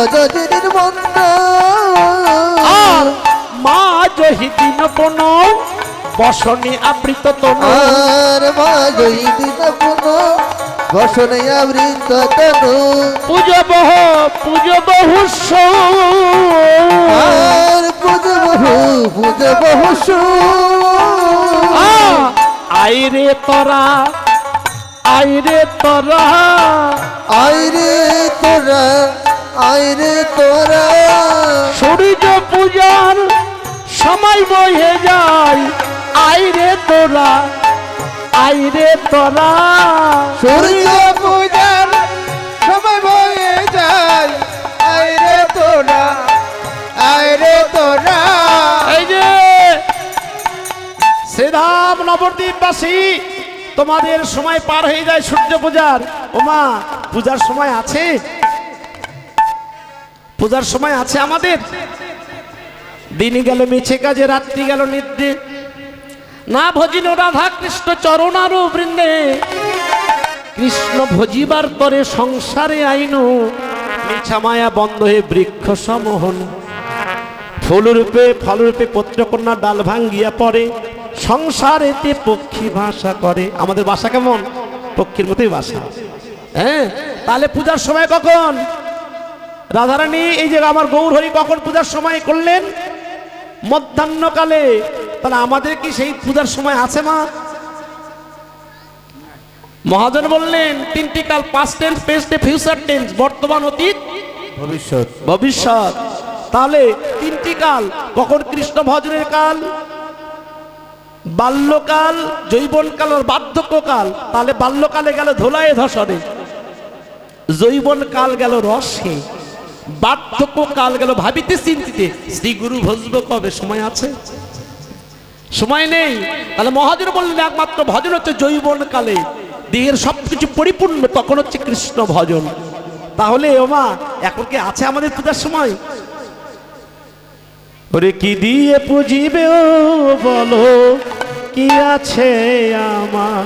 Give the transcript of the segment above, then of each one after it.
ব্রজজিনীর বন্দনা আর মা জহিদিন পন বসনে আবৃত তনু আর মা জহিদিন পন বসনে আবৃত তনু পুজো বহু আর পুজো বহু আইরে তোরা আইরে তোরা আইরে তোরা আইরে তোরা সূর্য পূজার সময় বয়ে যায় আইরে তোরা আইরে তোরা সূর্য পূজার সময় বয়ে যায় আইরে তোরা আইরে তোরা এই যে শ্রীধাম নবদ্বীপবাসী তোমাদের সময় পার হয়ে যায় সূর্য পূজার। ওমা পূজার সময় আছে, পূজার সময় আছে আমাদের। দিন গেল মিছে কাজে, রাত্রি গেল নিদ্রে, না ভজিল রাধা কৃষ্ণ চরণার বৃন্দে। কৃষ্ণ ভজিবার পরে সংসারে আইনু, মিছা মায়া বন্ধ হয়ে বৃক্ষ সমোহন। ফুলরূপে ফলরূপে পত্রকন্যা ডাল ভাঙ্গিয়া পড়ে, সংসারেতে পক্ষী ভাষা করে। আমাদের ভাষা কেমন? পক্ষীর মতোই ভাষা। হ্যাঁ, তাহলে পূজার সময় কখন? রাধারানী এই যে আমার গৌর হরি কখন পূজার সময় করলেন? মধ্যাহ্নকালে। তাহলে আমাদের কি সেই পূজার সময় আছে মা? মহাজন বললেন তিনটি কাল, past tense, present tense, future tense, বর্তমান, অতীত, ভবিষ্যৎ। ভবিষ্যৎ। তাহলে তিনটি কাল কখন? কৃষ্ণ ভজনের কাল, বাল্যকাল, যৌবনকাল আর বার্ধক্যকাল। তাহলে বাল্যকালে গেল ধোলায় ধসরে, যৌবনকাল গেল রসে, বার্ধক্যকাল গেল ভাবিতে চিন্তিতে। শ্রী গুরু ভজব কবে? সময় আছে? সময় নেই। তাহলে মহাজন বললেন একমাত্র ভজন হচ্ছে যৌবনকালে, দেহের সবকিছু পরিপূর্ণ, তখন হচ্ছে কৃষ্ণ ভজন। তাহলে ওমা এখন কি আছে আমাদের পূজার সময়? ওরে কি দিয়ে পুজিবে ও বলো, কি আছে আমার?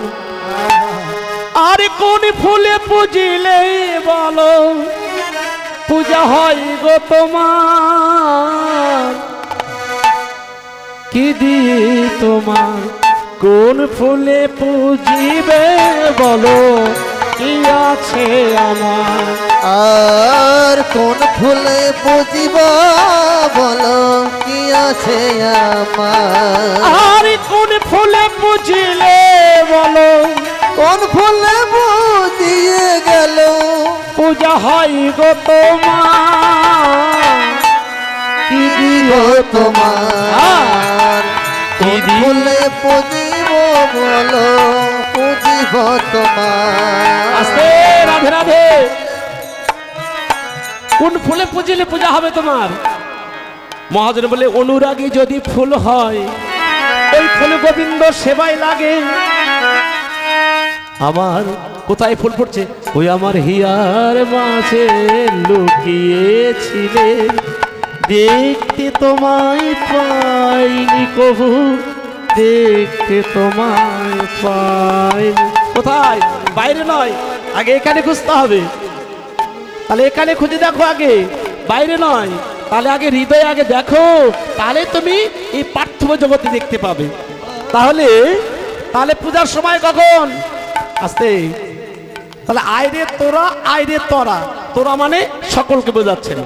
আর কোন ফুলে পুজিলে বলো পূজা হয় গো তোমার? কি দিয়ে তোমার, কোন ফুলে পুজিবে বলো, কি আছে আমার? আর কোন ফুলে পুজিব বলো, কি আছে আমার? আর কোন ফুলে পুজিলে বলো, কোন ফুলে বুঝিয়ে গেল পূজা হয় গো তোমার? কি দিব তোমার? কোন ফুলে পুজিব বলো, পুজিব তোমার? আস্তে, রাধে রাধে। কোন ফুলে পুজিলে পূজা হবে তোমার? মহাজন বলে অনুরাগী যদি ফুল হয়, ওই ফুল গোবিন্দ সেবায় লাগে। আমার কোথায় ফুল ফুটছে? ওই আমার হিয়ার মাঝে লুকিয়েছিলে, দেখতে তোমায় পাইনি কবু, দেখতে তোমায় পাইনি। কোথায়? বাইরে নয়, আগে এখানে খুঁজতে হবে। তাহলে এখানে খুঁজে দেখো আগে, বাইরে নয়। তাহলে আগে হৃদয়ে আগে দেখো, তাহলে তুমি এই পার্থিব জগতে দেখতে পাবে। তাহলে তাহলে পূজার সময় কখন? আস্তে। তাহলে আইরে তোরা, আইরে তোরা। তোরা মানে সকলকে বোঝাচ্ছেন,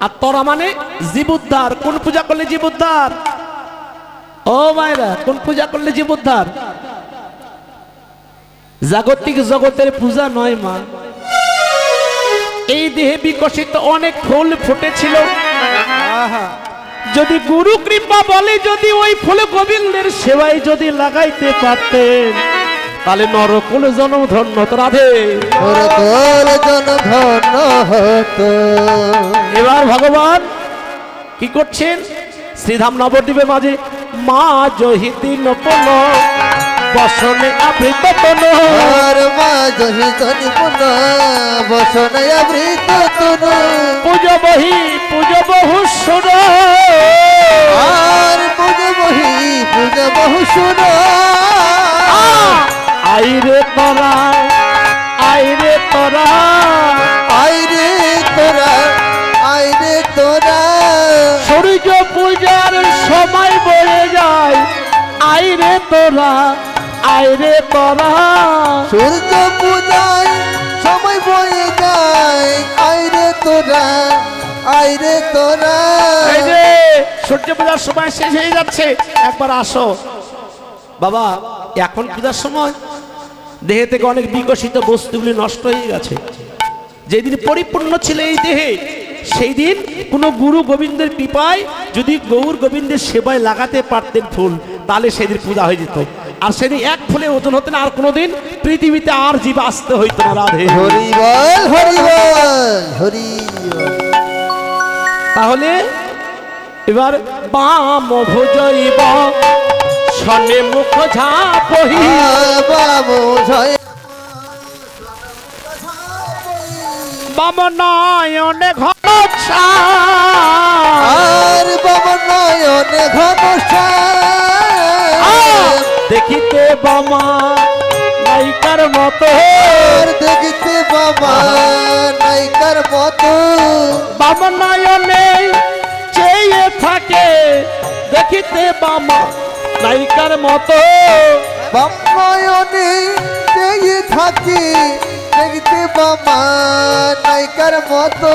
আর তোরা মানে জীব উদ্ধার। কোন পূজা করলে জীব উদ্ধার? ও মায়েরা, কোন পূজা করলে জীব উদ্ধার? জাগতিক জগতের পূজা নয় মা। এই দেহে বিকশিত অনেক ফুল ফুটেছিল, যদি গুরু কৃপা বলে, যদি ওই ফুল গোবিন্দের সেবায় যদি লাগাইতে পারতেন, তাহলে নরকুল জনম ধন্য হতো। রাধে, নরকুল জনম ধন্য হতো। এবার ভগবান কি করছেন? শ্রীধাম নবদ্বীপের মাঝে মা জহিদিন পন বসনে আবৃত তনু। আর মা জহিদিন পন বসনে আবৃত তনু। পুজো বহু সুর, আর পুজো বহু সুর। আইরে তোরা, আইরে তোরা, আইরে তোরা, পূজার সময় বয়ে যায়, আইরে তোরা, আইরে তোরা। সূর্য পূজায় সময় বয়ে যায়, আইরে তোরা, আইরে তোরা। এই যে সূর্য পূজার সময় শেষ হয়ে যাচ্ছে, একবার আসো বাবা। এখন পূজার সময় দেহে থেকে অনেক বিকশিত বস্তুগুলি নষ্ট হয়ে গেছে। যেদিন পরিপূর্ণ ছিল এই দেহে, সেই দিন কোনো গুরু গোবিন্দের কৃপায় যদি গৌর গোবিন্দের সেবায় লাগাতে পারতেন ফুল, তাহলে সেদিন পূজা হয়ে যেত। আর সেদিন এক ফুলে ওজন হতেন, আর কোনোদিন পৃথিবীতে আর জীব আসতে হইতো না। রাধে হরি বল, হরি বল, হরি বল। তাহলে এবার বাম ভুজইব সনে মুখ ঝাপহি, বাবু জয় বাম নয়নে ঘন আর বাবা নয়নে ঘন দেখিতে বামা নায়িকার মতো, দেখিতে বাবা নায়িকার মতো। বাম নয়নে চেয়ে থাকে, দেখিতে বামা নায়িকার মতো। বাম নয়নে চেয়ে থাকি, দেখতে বাবা নায়িকার মতো।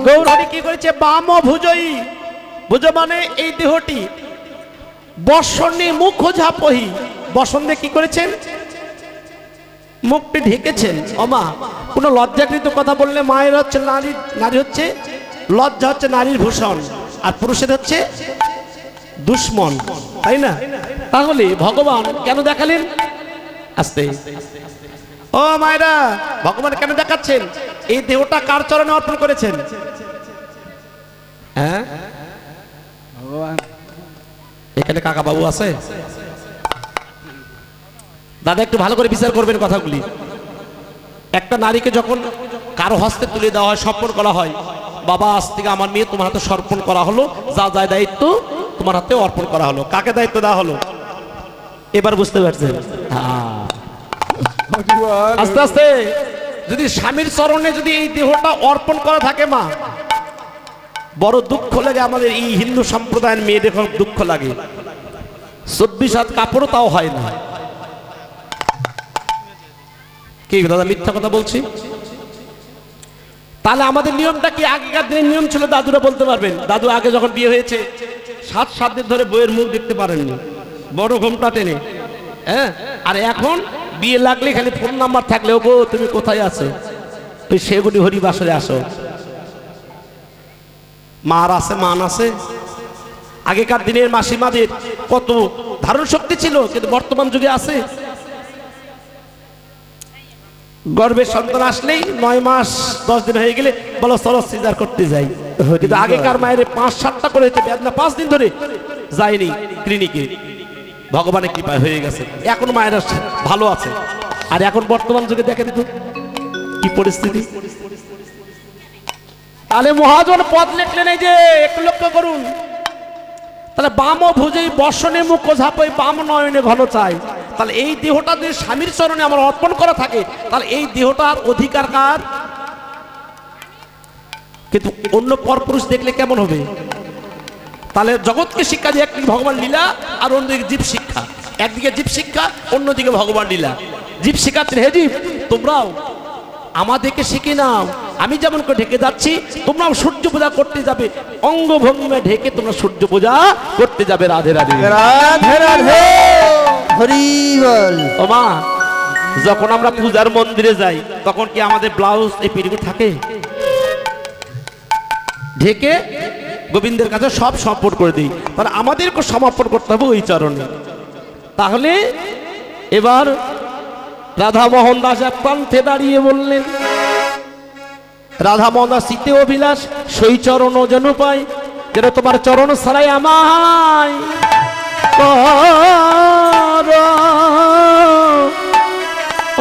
গৌরহরি কি করেছে? বাম ভুজই, ভুজ মানে এই দেহটি, বসনে মুখ ঝাপহি, বসন দিয়ে কি করেছেন? মুখটি ঢেকেছেন। অমা, কোনো লজ্জাকৃত কথা বললে মায়ের হচ্ছে নারী, নারী হচ্ছে লজ্জা, হচ্ছে নারীর ভূষণ, আর পুরুষের হচ্ছে দুশ্মন, তাই না? তাহলে ভগবান কেন দেখালেন? আস্তে ও মায়েরা, ভগবান কেন দেখাচ্ছেন? এই দেহটা কার চরণে অর্পণ করেছেন? হ্যাঁ, ভগবান। এখানে কাকা বাবু আছে, দাদা একটু ভালো করে বিচার করবেন কথাগুলি। একটা নারীকে যখন কারো হস্তে তুলে দেওয়া হয়, সমর্পণ করা হয়, বাবা আজ থেকে আমার মেয়ে তোমার হাতে সমর্পণ করা হলো, যা যা দায়িত্ব তোমার হাতে অর্পণ করা হলো। কাকে দায়িত্ব দেওয়া হলো? এবার বুঝতে পারছেন? আস্তে আস্তে যদি স্বামীর চরণে যদি এই দেহটা অর্পণ করা থাকে, মা বড় দুঃখ লাগে। আমাদের এই হিন্দু সম্প্রদায়ের মেয়েদের খুব দুঃখ লাগে। 24 হাত কাপড়ও তাও হয় না। কি দাদা মিথ্যা কথা বলছি? তাহলে আমাদের নিয়মটা কি? আগেকার দিনের নিয়ম ছিল, দাদুরা বলতে পারবেন। দাদু আগে যখন বিয়ে হয়েছে 7 দিন ধরে বইয়ের মুখ দেখতে পারেননি, বড় ঘোমটা টেনে। হ্যাঁ, আর এখন বিয়ে লাগলে খালি ফোন নাম্বার থাকলে, ও গো তুমি কোথায় আছো, তুই সেগুলি হরি বাসরে আসো। মার আছে, মান আছে। আগেকার দিনের মাসিমাদের কত ধারণ শক্তি ছিল, কিন্তু বর্তমান যুগে আছে। গর্ভের সন্তান আসলেই 9 মাস 10 দিন হয়ে গেলে বলো চলো সিজার করতে যাই। কিন্তু আগেকার মায়ের 5-7টা করে হয়েছে বেদনা, 5 দিন ধরে যায়নি ক্লিনিকে। ভগবানের কৃপায় হয়ে গেছে, এখন মায়েরা ভালো আছে। আর এখন বর্তমান যুগে দেখেন তো কি পরিস্থিতি। তাহলে মহাজন পদ লিখলেন, এই যে একটু লক্ষ্য করুন। তাহলে বাম ভুজেই বসনে মুখ ঝাপই, বাম নয়নে ঘন চাই। তাহলে এই দেহটা যদি স্বামীর চরণে আমার অর্পণ করা থাকে, তাহলে এই দেহটার অধিকার কার? কিন্তু অন্য পরপুরুষ দেখলে কেমন হবে? তাহলে জগৎকে শিক্ষা দিয়ে একদিকে ভগবান লীলা, আর অন্যদিকে জীব শিক্ষা। একদিকে জীব শিক্ষা, অন্যদিকে ভগবান লীলা। জীব শিখাচ্ছেন, হে জীব তোমরাও আমাদেরকে শিখে নাও। আমি যেমন করে ঢেকে যাচ্ছি, তোমরাও সূর্য পূজা করতে যাবে, অঙ্গভঙ্গিমে ঢেকে তোমরা সূর্য পূজা করতে যাবে। রাধে রাধে, রাধে রাধে, হরি বল। ও মা, যখন আমরা পূজার মন্দিরে যাই, তখন কি আমাদের ব্লাউজ এই পেটিকোট থাকে? ঢেকে গোবিন্দের কাছে সব সমর্পণ করে দিই। তাহলে আমাদেরকে সমর্পণ করতে হবে ওই চরণে। তাহলে এবার রাধা মোহন দাস এক প্রান্তে দাঁড়িয়ে বললেন, রাধা মোহন দাস শীতে অভিলাষ সেই চরণ যেন পাই, যেন তোমার চরণ ছাড়াই আমায় কর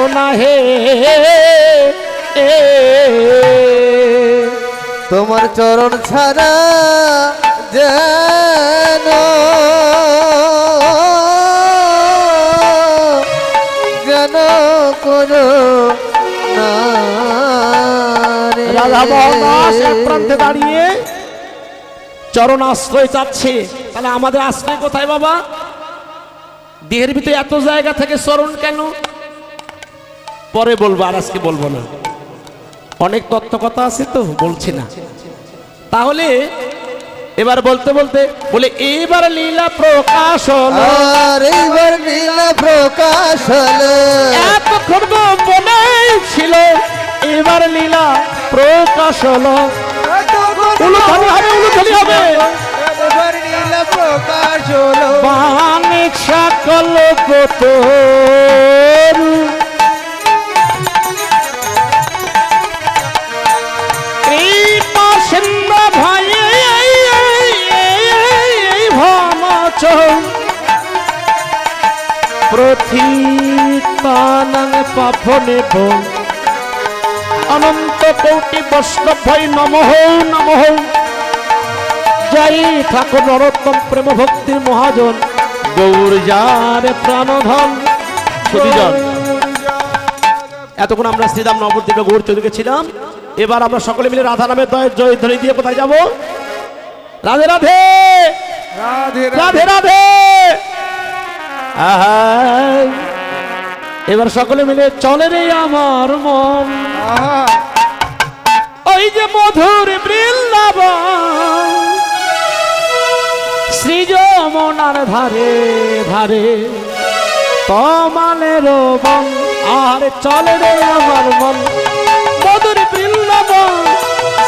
ও না হে। তোমার চরণ ছাড়া যেন যেন কোনো না রে। রাধা মোহন দাস এক প্রান্তে দাঁড়িয়ে চরণ আশ্রয় চাচ্ছে, তাহলে আমাদের আশ্রয় কোথায় বাবা? দেহের ভিতরে এত জায়গা থেকে চরণ কেন? পরে বলবো, আর আজকে বলবো না, অনেক তথ্য কথা আছে তো, বলছি না। তাহলে এবার বলতে বলতে বলে এবার লীলা প্রকাশ হলো, আর এইবার লীলা প্রকাশ হলো, এতক্ষণ গোপনে ছিল এবার লীলা প্রকাশ হলো। উলুধ্বনি হবে, উলুধ্বনি হবে, এবার লীলা প্রকাশ হলো, বাণিক সকল গোতর কৃপা সিন্ধু ভাই প্রথিতানং পাফনে অনন্ত কোটি বৈষ্ণব ভাই নমঃ নমঃ। জয় ঠাকুর নরোত্তম প্রেম ভক্তির মহাজন গৌর যার প্রাণধন। সুধীজন, এতক্ষণ আমরা শ্রীরাম নবদ্বীপে গৌর চৌধুরীকে ছিলাম। এবার আমরা সকলে মিলে রাধা নামের জয় ধ্বনি দিয়ে কোথায় যাব? রাধে রাধে রাধে রাধে। এবার সকলে মিলে চলে রে আমার মন, ওই যে মধুর বৃন্দাবন, শ্রী যমুনার ধারে ধারে তমালের বন। আর চলে রে আমার মন মধুর বৃন্দাবন,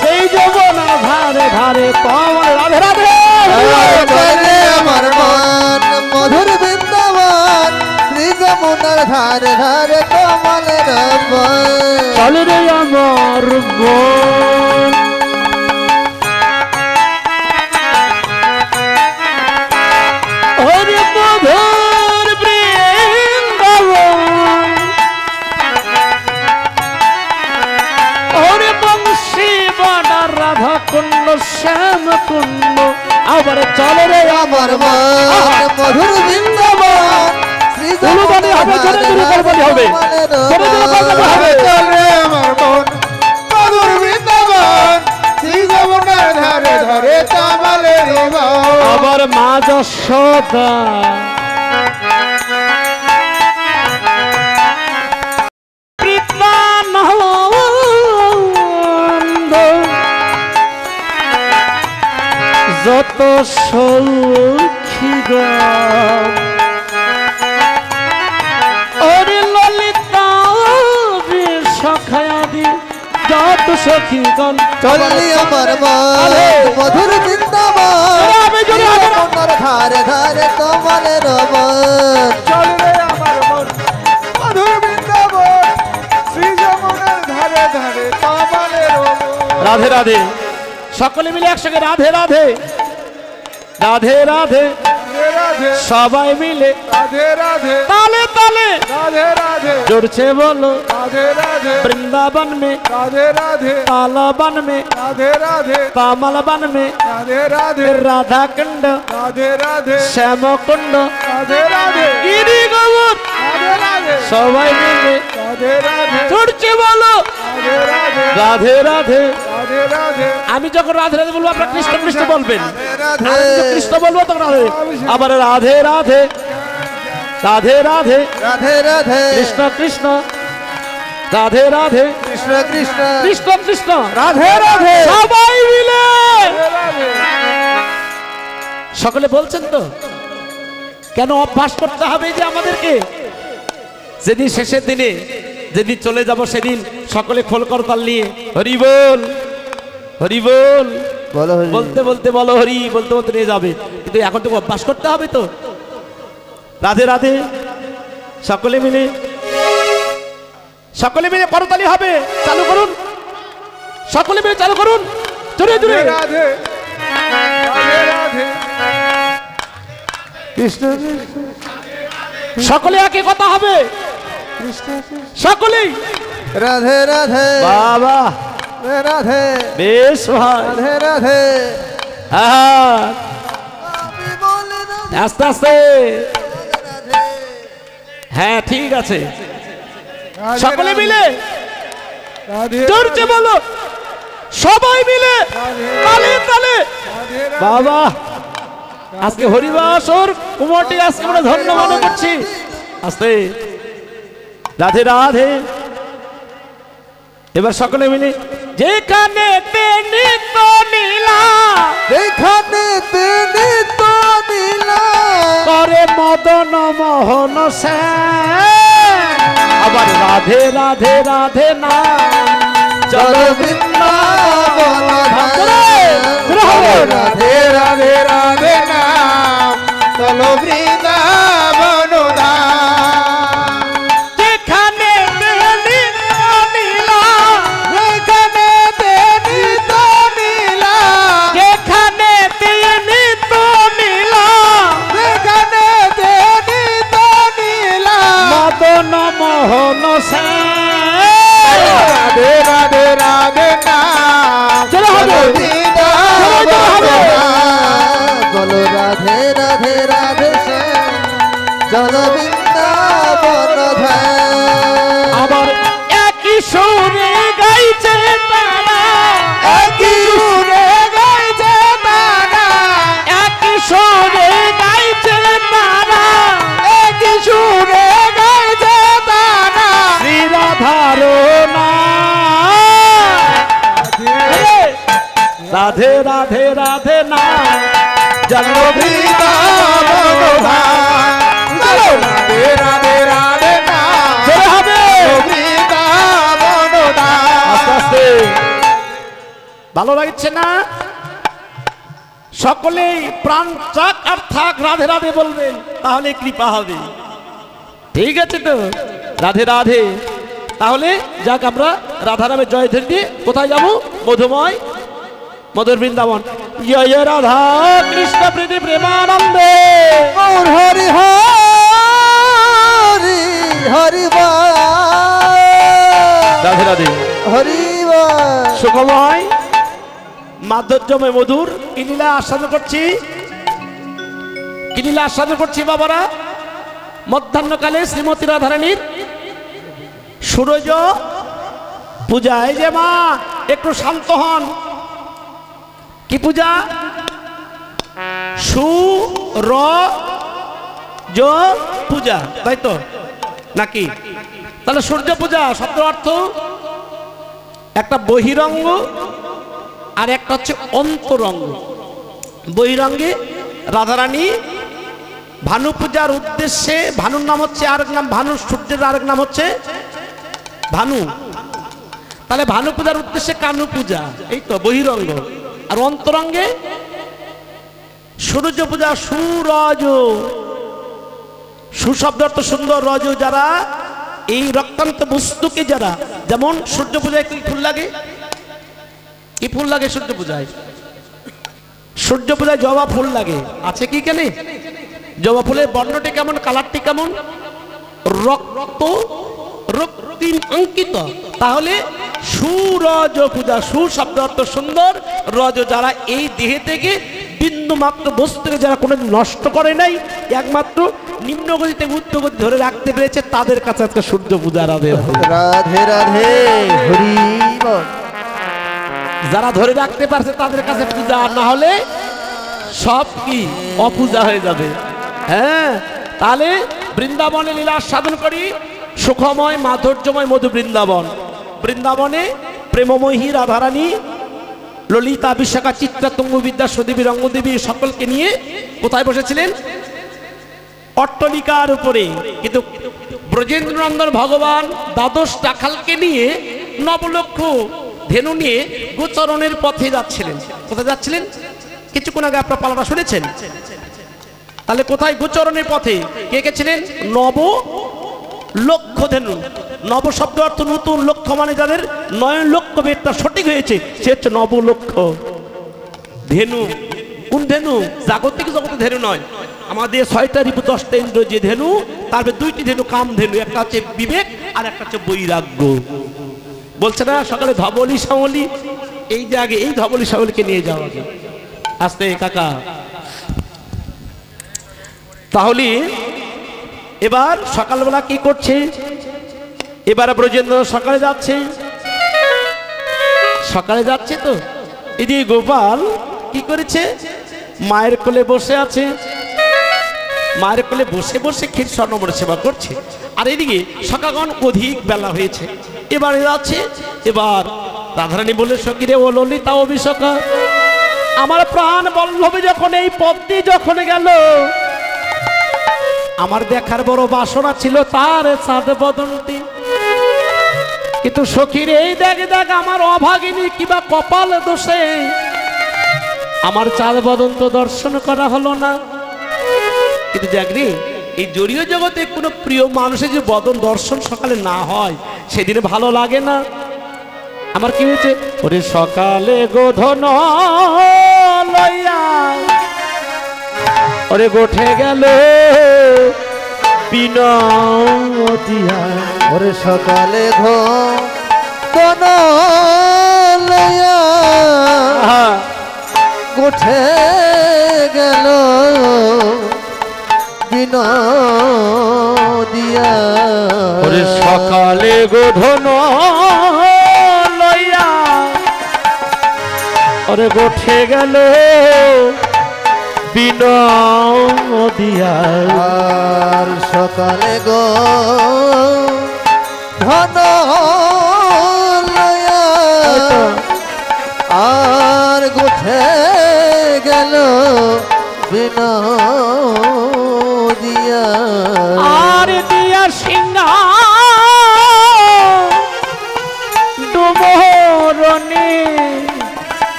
সেই যমুনার ধারে ধারে তমাল। রাধে রাধে। চলে আমার মন মধুর বৃন্দাবন, শ্রী যমুনার ধারে ধারে কমলের বন। চলে রে আমার মন। ওরে মধুর বৃন্দাবন, ওরে বংশী বানা রাধা কুণ্ড শ্যাম কুণ্ড। আবার চলে রে আমার মন মধুর বৃন্দাবন, শ্রী উলুধ্বনি হবে, জোরে জোরে বলবনি হবে, জোরে জোরে বলবনি হবে। চলে আমার মন মধুর বৃন্দাবন, শ্রী যমুনার ধারে ধারে কমলের বন। আবার মা যশোদা প্রীতানন্দ যত সৌখী গান, ওরে ললিতা সখায়াদি যত সখীগণ। চলি আমার মন মধুর বৃন্দাবন, শ্রী যমুনার ধারে ধারে কমলের বন। চলে আমার মন মধুর বৃন্দাবন, শ্রী যমুনার ধারে ধারে কমলের বন। রাধে রাধে। সকলে মিলে একসঙ্গে রাধে রাধে রাধে রাধে। সবাই মিলে রাধে রাধে তালে তালে রাধে রাধে জোরছে বলো, রাধে রাধে वृंदावन में राधे राधे तालाबन में राधे राधे कमलबन में राधे राधे राधा कुंड राधे राधे श्याम कुंड राधे राधे गिरी गोबर राधे राधे সবাই মিলে राधे राधे জোরছে বলো राधे राधे রাধে রাধে। राधे राधे আমি যখন রাধে রাধে বলবো আপনারা কৃষ্ণ কৃষ্ণ বলবেন, राधे আমি যখন কৃষ্ণ বলবো তখন রাধে। আবার রাধে রাধে রাধে রাধে राधे राधे কৃষ্ণ কৃষ্ণ রাধে রাধে कृष्ण कृष्ण কৃষ্ণ কৃষ্ণ राधे राधे সবাই মিলে। সকলে বলছেন তো? কেন অভ্যাস করতে হবে যে আমাদেরকে? যেদিন শেষের দিনে যেদিন চলে যাব সেদিন সকলে খোল করতাল নিয়ে হরি বল হরি বল बोलो हरि বলতে বলতে বলো হরি বলতে বলতে নিয়ে যাবে, কিন্তু এখন তো অভ্যাস করতে হবে তো। রাধে রাধে। সকলে মিলে করতালি হবে, চালু করুন, সকলে মিলে চালু করুন, জোরে জোরে। राधे राधे राधे कृष्ण সকলে একই কথা হবে, সকলেই राधे राधे বাবা राधे বেশ ভাই। राधे राधे হ্যাঁ আস্তে আস্তে, হ্যাঁ ঠিক আছে। সকলে মিলে জোরছে বলো, সবাই মিলে তালে তালে বাবা আজকে হরিবাসর কুমারটি আজকে আমরা ধন্য মনে করছি। আস্তে রাধে রাধে। এবার সকলে মিলে যেখানে নিত্য নীলা, যেখানে নিত্য নীলা করে মদন মোহন শ্যাম, আবার রাধে রাধে রাধে না চল বৃন্দাবন রাধে রাধে রাধে নাম চলো বৃন্দাবন ধাম। যেখানে নিত্য নীলা, যেখানে নিত্য নীলা, যেখানে নিত্য নীলা, যেখানে নিত্য নীলা মদন মোহন শ্যাম, রাধে রাধে রাধে নাম চলো চলো হবে। বৃন্দাবন ধাম। বলো রাধে রাধে রাধে শ্যাম চলো বৃন্দাবন ধাম। আবার একই সুরে গাইছে তারা, একই সুরে গাইছে তারা, একই সুরে গাইছে তারা, একই সুরে গাইছে তারা। শ্রী রাধার রাধে রাধে রাধে না চলো বৃন্দাবন ধাম। চলো রাধে রাধে রাধে নাম চলে হবে বৃন্দাবন ধাম। আস্তে আস্তে। ভালো লাগছে না? সকলেই প্রাণ চাক আর থাক রাধে রাধে বলবেন, তাহলে কৃপা হবে। ঠিক আছে তো? রাধে রাধে। তাহলে যাক আমরা রাধা নামে জয় ধরে দিয়ে কোথায় যাব? মধুময় মধুর বৃন্দাবন। জয় রাধা কৃষ্ণ প্রীতি প্রেমানন্দে। গৌর হরি হরি হরি রাধে রাধে। হরি সুখময় মাধুর্যময় মধুর কিনীলা আস্বাদন করছি, কিনীলা আস্বাদন করছি বাবারা। মধ্যাহ্নকালে শ্রীমতী রাধারানীর সূরজ পূজা। এই যে মা একটু শান্ত হন। কি পূজা? সূরজ পূজা, তাই তো নাকি? তাহলে সূর্য পূজা শব্দ অর্থ একটা বহিরঙ্গ আর একটা হচ্ছে অন্তরঙ্গ। বহিরঙ্গে রাধারানী ভানু পূজার উদ্দেশ্যে, ভানুর নাম হচ্ছে আরেক নাম ভানু, সূর্যের আরেক নাম হচ্ছে ভানু। তাহলে ভানু পূজার উদ্দেশ্যে কানু পূজা, এই তো বহিরঙ্গ। আর অন্তরঙ্গে সূর্য পূজা। সুরজ, সুশব্দ অর্থ সুন্দর, রজ যারা এই রক্তান্ত বস্তুকে যারা, যেমন সূর্য পূজায় কি ফুল লাগে? কি ফুল লাগে সূর্য পূজায়? সূর্য পূজায় জবা ফুল লাগে। আছে কি কেন? জবা ফুলের বর্ণটি কেমন, কালারটি কেমন? রক্ত রক্তিম অঙ্কিত। তাহলে সুরজ পূজা, সুশব্দ অর্থ সুন্দর, রজ যারা এই দেহে থেকে বিন্দু মাত্র বস্তুকে যারা কোনো নষ্ট করে নাই, একমাত্র নিম্ন গতিতে উচ্চ গতি ধরে রাখতে পেরেছে, তাদের কাছে আজকে সূর্য পূজা। রাধে রাধে রাধে হরি যারা ধরে রাখতে পারছে তাদের কাছে পূজা, না হলে সব কি অপূজা হয়ে যাবে। হ্যাঁ, তাহলে বৃন্দাবনে লীলা সাধন করি। সুখময় মাধুর্যময় মধু বৃন্দাবন। বৃন্দাবনে প্রেমময়ী রাধারানী, ললিতা, বিশাখা, চিত্রা, তুঙ্গ, বিদ্যা, সুদেবী, রঙ্গদেবী সকলকে নিয়ে কোথায় বসেছিলেন? অট্টলিকার উপরে। কিন্তু ব্রজেন্দ্রনন্দন ভগবান দ্বাদশ রাখালকে নিয়ে নবলক্ষ ধেনু নিয়ে গোচরণের পথে যাচ্ছিলেন। কোথায় যাচ্ছিলেন? কিছুক্ষণ আগে আপনার পালাটা শুনেছেন। তাহলে কোথায়? গোচরণের পথে। কে কে ছিলেন? নব লক্ষ ধেনু। নব শব্দ অর্থ নতুন, লক্ষ মানে যাদের নয়ন লক্ষ বেদটা সঠিক হয়েছে, সে হচ্ছে নবলক্ষ ধেনু। কোন ধেনু? জাগতিক জগতে ধেনু নয়, আমাদের 6টা রিপু 10টা ইন্দ্র যে ধেনু, তারপরে 2টি ধেনু কাম ধেনু। একটা হচ্ছে বিবেক আর একটা হচ্ছে বৈরাগ্য। বলছে না সকালে ধবলি শ্যামলি, এই যে আগে এই ধবলি শ্যামলিকে নিয়ে যাওয়া আগে। আস্তে কাকা। তাহলে এবার সকালবেলা কি করছে? এবারে ব্রজেন্দ্র সকালে যাচ্ছে, সকালে যাচ্ছে তো এদিকে গোপাল কি করেছে? মায়ের কোলে বসে আছে, মায়ের কোলে বসে বসে ক্ষীর স্বর্ণমর সেবা করছে। আর এদিকে সকালগণ অধিক বেলা হয়েছে, এবারে যাচ্ছে। এবার রাধারানী বলে, সখীরে ও ললিতা ও বিশাখা, আমার প্রাণ বল্লভে যখন এই পথ দিয়ে যখন গেল, আমার দেখার বড় বাসনা ছিল তার চাঁদ বদনটি, কিন্তু সখীর এই দেখ দেখ আমার অভাগিনী কিবা কপাল দোষে আমার চাঁদ বদন তো দর্শন করা হলো না। কিন্তু দেখনি এই জড়ীয় জগতে কোনো প্রিয় মানুষের যে বদন দর্শন সকালে না হয় সেদিন ভালো লাগে না। আমার কি হয়েছে? ওরে সকালে গোধন লইয়া ওরে গোঠে গেল বিনদিয়া, ওরে সকালে ঘন লইয়া গোঠে গেল বিনদিয়া, ওরে সকালে গোধন লইয়া ওরে গোঠে গেল বিনদিয়া, আর সকালে ঘন লইয়া আর গোঠে গেল বিনদিয়া, আর দিয়া সিংহা ডুমরনে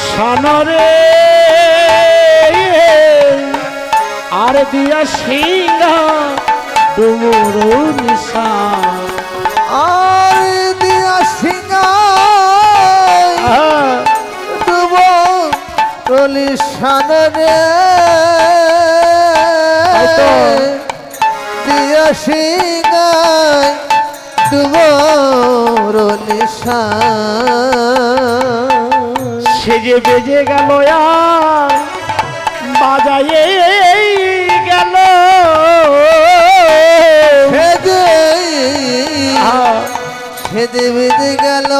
সনরে, আর দিয়া সিংহা ডুমর নিশা, আর দিয়া সিংহা টলিশান রে, দিয়া সিংহায় ডুবর নিশান, সেজে বেজে গেল আর বাজায়ে গেল, সেদে বেজে গেল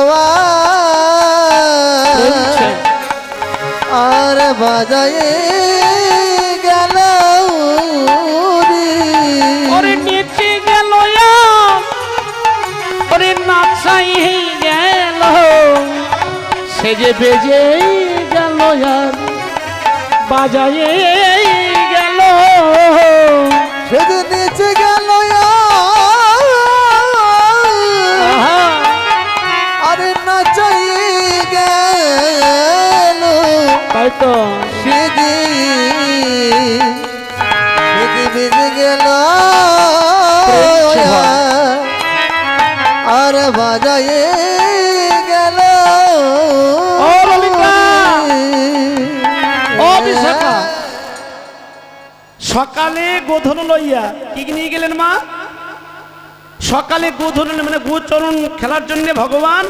আর বাজায়ে গেল, ওরে নেচে গেল ওরে নাচাই গেল, সেজে বেজে গেল আর বাজায়ে গেল, সেদে নেচে গেল আরে নাচাই গেল, হয়তো সেদে বেজে গেল আর বাজায়ে গেল, ও ললিতা ও বিশাখা, সকালে গোধন লইয়া কি নিয়ে গেলেন মা? সকালে গোধন মানে গোচরণ খেলার জন্য ভগবান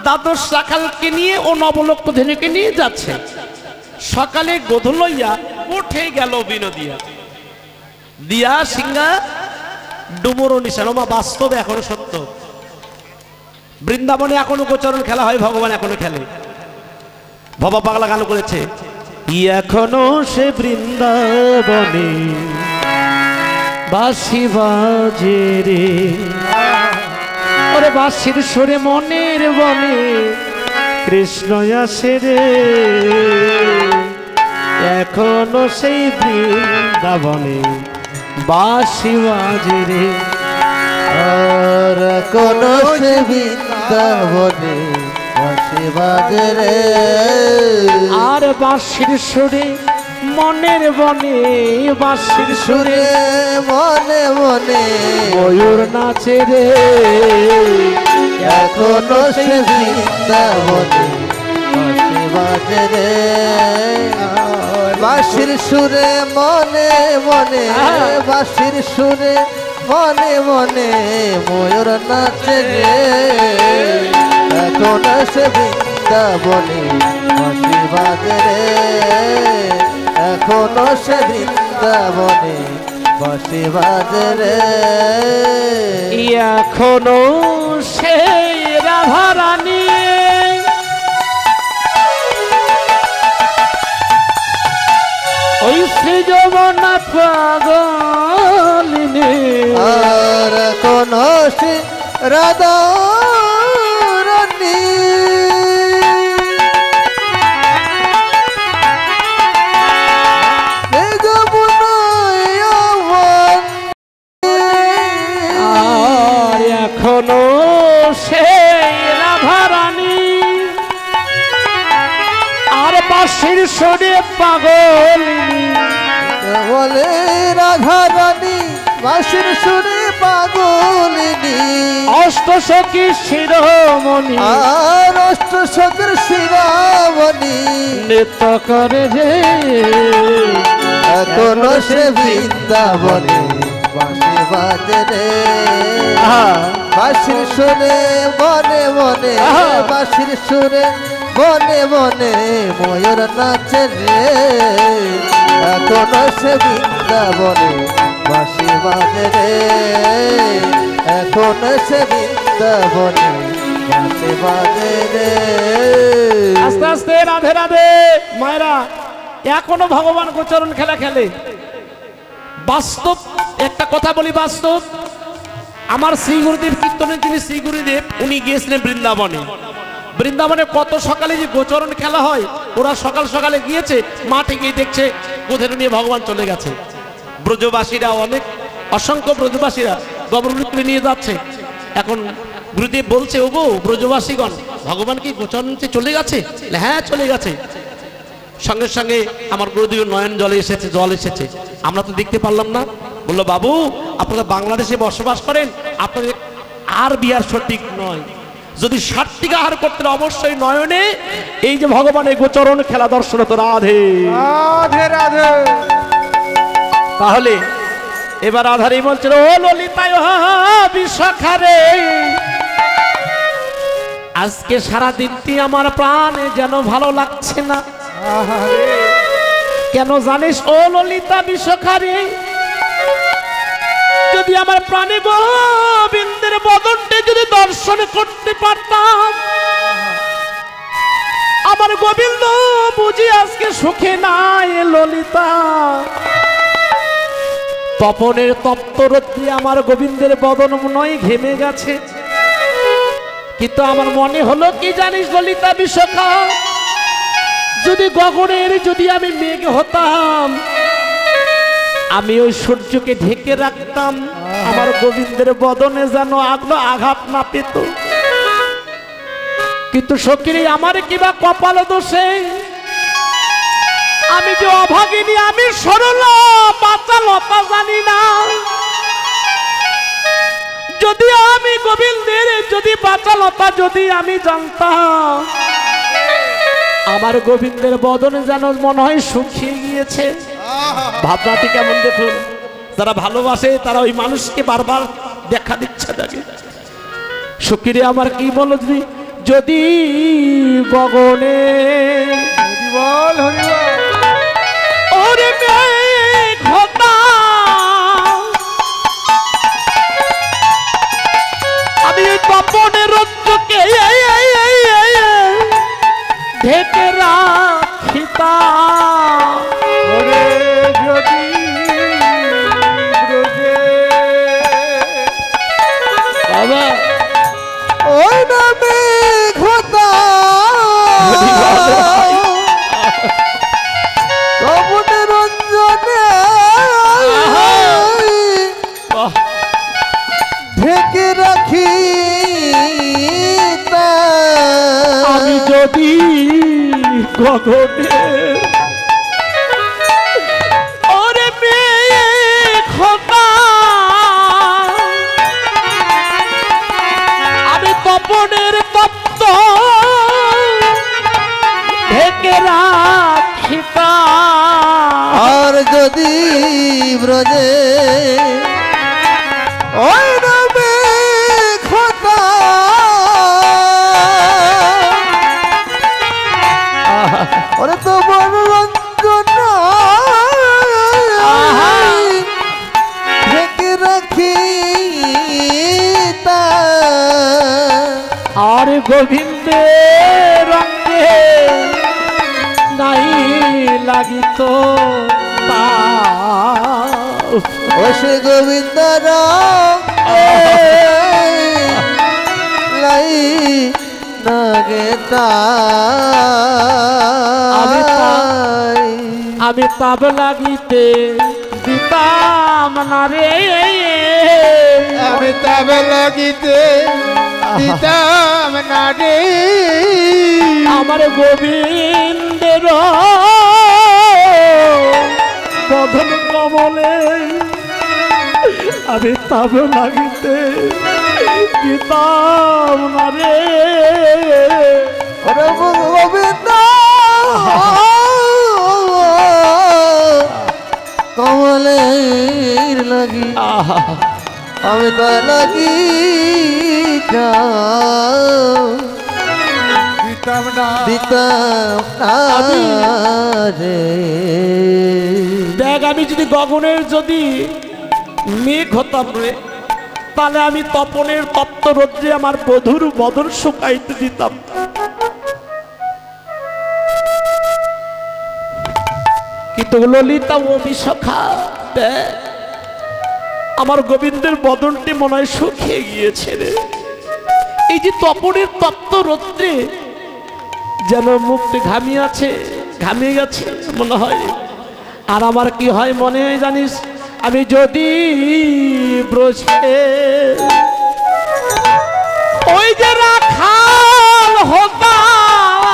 দ্বাদশ রাখালকে নিয়ে ও নবলক্ষ ধেনুকে নিয়ে যাচ্ছে। সকালে গোধন লইয়া উঠে গেল বিনদিয়া, দিয়া সিংহা ডুমর নিশান। মা বাস্তবে এখনো সত্য, বৃন্দাবনে এখনো গোচরণ খেলা হয়, ভগবান এখনো খেলে। ভবা পাগলা গান করেছে, এখনো সে বৃন্দাবনে বাঁশি বাজে রে, ওরে বাঁশির সুরে মনের বনে কৃষ্ণ আসে রে, এখনো সেই বৃন্দাবনে বাঁশি বাজে রে, আর কোন সে বৃন্দাবনে বাঁশি বাজে রে, আর বাঁশির সুরে মনের বনে বাঁশির সুরে মনে মনে ময়ূর নাচে রে, এখনো সে বৃন্দাবনে বাঁশি বাজে রে, বাঁশির সুরে মনে মনে বাঁশির সুরে মনে মনে ময়ূর নাচে রে, এখনো সে বৃন্দাবনে বাঁশি বাজে রে, এখনো সে বৃন্দাবনে বাঁশি বাজে রে, এখনো সেই রাধারানী যমুনা পাগলিনী আর কোন সে রাধা রানী এই যমুনায় আমার আর এখনো সেই রাধারানী আর বাঁশির সুরে পাগলিনী বলে রাধা রানী বাঁশির সুরে পাগলিনী অষ্টসখী শিরোমণি আর অষ্টসখীর শিরোমণি নৃত্য করে যে এখন সে বৃন্দাবনে বাঁশি বাজে রে বাঁশির সুরে মনে মনে বাঁশির সুরে মনে মনে ময়ূর নাচে রে এখন সে বৃন্দাবনে বাঁশি বাজে রে এখন সে বৃন্দাবনে বাঁশি বাজে রে আস্তে আস্তে রাধে রাধে মায়েরা এখনো ভগবান গোচরণ খেলা খেলে বাস্তব একটা কথা বলি বাস্তব আমার শ্রী গুরুদেব কীর্তনের যিনি শ্রী গুরুদেব উনি গিয়েছিলেন বৃন্দাবনে বৃন্দাবনে কত সকালে যে গোচরণ খেলা হয় ওরা সকাল সকালে গিয়েছে মাঠে গিয়ে দেখছে কোথের নিয়ে ভগবান চলে গেছে ব্রজবাসীরা অনেক অসংখ্য ব্রজবাসীরা গবরগুলি নিয়ে যাচ্ছে এখন গুরুদেব বলছে ওগো ব্রজবাসীগণ ভগবান কি গোচরণ চলে গেছে হ্যাঁ চলে গেছে সঙ্গে সঙ্গে আমার গুরুদেব নয়ন জলে এসেছে জল এসেছে আমরা তো দেখতে পারলাম না বললো বাবু আপনারা বাংলাদেশে বসবাস করেন আপনাদের আর বিয়ার সঠিক নয় যদি 60টি আহার করতে অবশ্যই নয়নে এই যে ভগবানের গোচরণ খেলা দর্শন তো রাধে রাধে রাধে তাহলে এবার রাধারী বলছিল ও ললিতায় বিশাখারে আজকে সারা দিনটি আমার প্রাণে যেন ভালো লাগছে না কেন জানিস ও ললিতা বিশাখারে যদি আমার প্রাণে গোবিন্দের বদনটি যদি দর্শন করতে পারতাম আমার গোবিন্দ বুঝি আজকে সুখে নাই ললিতা তপনের তপ্ত রোদ্রে আমার গোবিন্দের বদন নয় ঘেমে গেছে কিন্তু আমার মনে হলো কি জানিস ললিতা বিশাখা যদি গগনের যদি আমি মেঘ হতাম আমি ওই সূর্যকে ঢেকে রাখতাম আমার গোবিন্দের বদনে যেন আগলো আঘাত না পেত কিন্তু সখীরে আমার কিবা কপাল দোষে আমি যে অভাগিনী আমি সরলা বাঁচা লতা জানি না যদি আমি গোবিন্দের যদি বাঁচা লতা যদি আমি জানতাম আমার গোবিন্দের বদনে যেন মনে হয় শুকিয়ে গিয়েছে ভাবনাটি কেমন দেখুন যারা ভালোবাসে তারা ওই মানুষকে বারবার দেখা দিচ্ছে থাকে সখীরে আমার কি বল যদি গগনে হরিবল হরিবল ওরে মেঘ হতাম আমি তপনের রজ্জুকে ঢেকে রাখিতাম ওরে যদি ব্রজে বাবা ওই নামে ঘটা তপনে রঞ্জনে ঢেকে রাখি আমি যদি গগনে ওরে মেঘ হতাম আমি তপনের তপ্ত ঢেকে রাখিতাম আর যদি ব্রজে ওই নামে খোতা ওরে তো বড় রঞ্জনা ঢেকে রাখি আর গোবিন্দের রঙে নাই লাগিত তা শ্রী গোবিন্দ লাই নাগে আমি তাব লাগিতে দিতাম না রে, আমি তাব লাগিতে দিতাম না রে, আমার গোবিন্দের বদন কমলে আমি তাব লাগিতে দিতাম না রে। গোবিন্দ কমলের লাগি আমি তো লাগি দিতাম না দিতাম রে। দেখ আমি যদি গগনের যদি মেঘ হতাম রে, তাহলে আমি তপনের তপ্ত রৌদ্রে আমার বধুর বদন শুকাইতে দিতাম। কিন্তু ললিতা ও বিশাখা দেখ আমার গোবিন্দের বদনটি মনে হয় শুকিয়ে গিয়েছে রে। এই যে তপনের তপ্ত রৌদ্রে যেন মুখটি ঘামিয়ে আছে, ঘামিয়ে গেছে মনে হয়। আর আমার কি হয় মনে হয় জানিস, আমি যদি ব্রজে ওই যে রাখাল হতাম,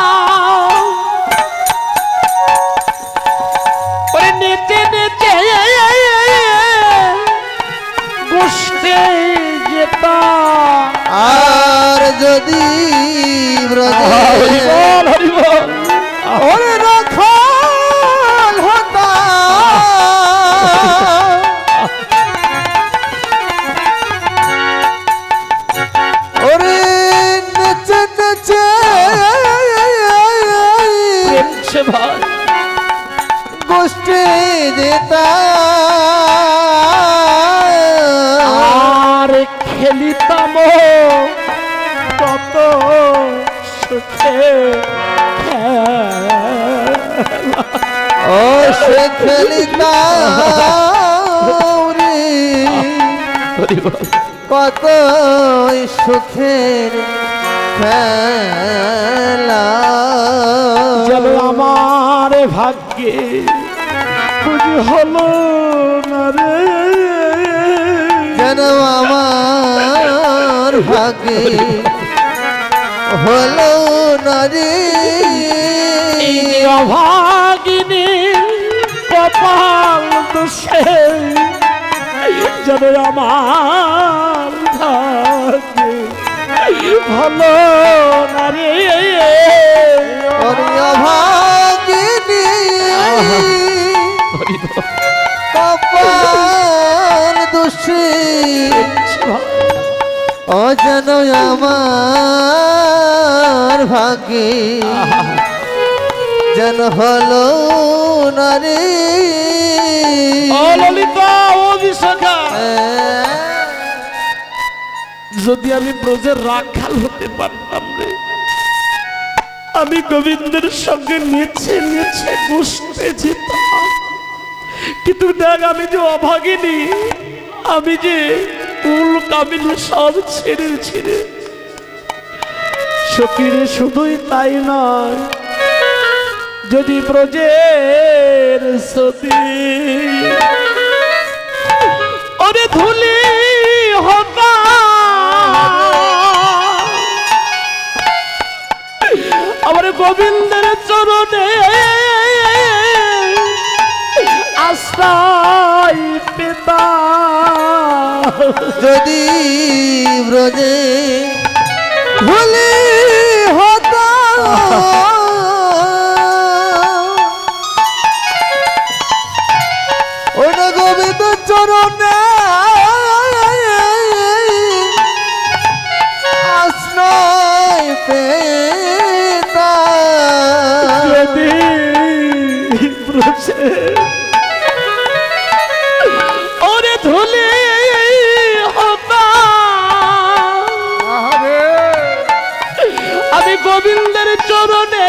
ওরে নেচে নেচে বসতে যেতাম। আর যদি ওরে রাখাল হতাম, ওরে নেচে নেচে ভাই গোষ্ঠী দিতাম, আর খেলিতাম কত সুখে ও সে খেলিতাম রে কত সুখের খেলা। যেন আমার ভাগ্যে বুঝি হলো না রে, যেন আমার ভাগ্যে হলো না রে। অভাগিনী কপাল দোষে যেন আমার ভাগ্যে হলো না রে। অভাগিনী কপাল দোষে ও যেন আমার ভাগ্যে যেন হলো না রে। ও ললিতা ও বিশাখা, যদি আমি ব্রজের রাখাল হতে পারতাম রে, আমি গোবিন্দের সঙ্গে নেচে নেচে বসতে যেতাম। কিন্তু দেখ আমি যে অভাগিনী, আমি যে কুল কামিনী সব ছেড়ে ছেড়ে সখীরে, শুধুই তাই নয় যদি ব্রজের সতী ওরে ধুলি হতা আমার গোবিন্দের চরণে আশ্রয় পেতা, যদি ব্রজে ভুলি হতো ওটা গোবিন্দ চরণে আশ্রয় পেতা, যদি ব্রজে ওরে ধুলি হতা আমি গোবিন্দের চরণে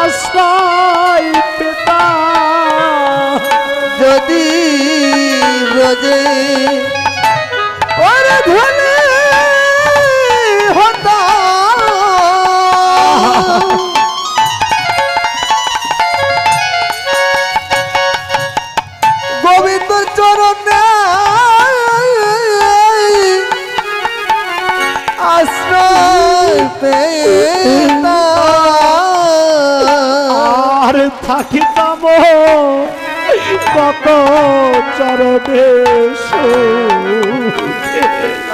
আশ্রয় পেতাম। চরণে সুখে।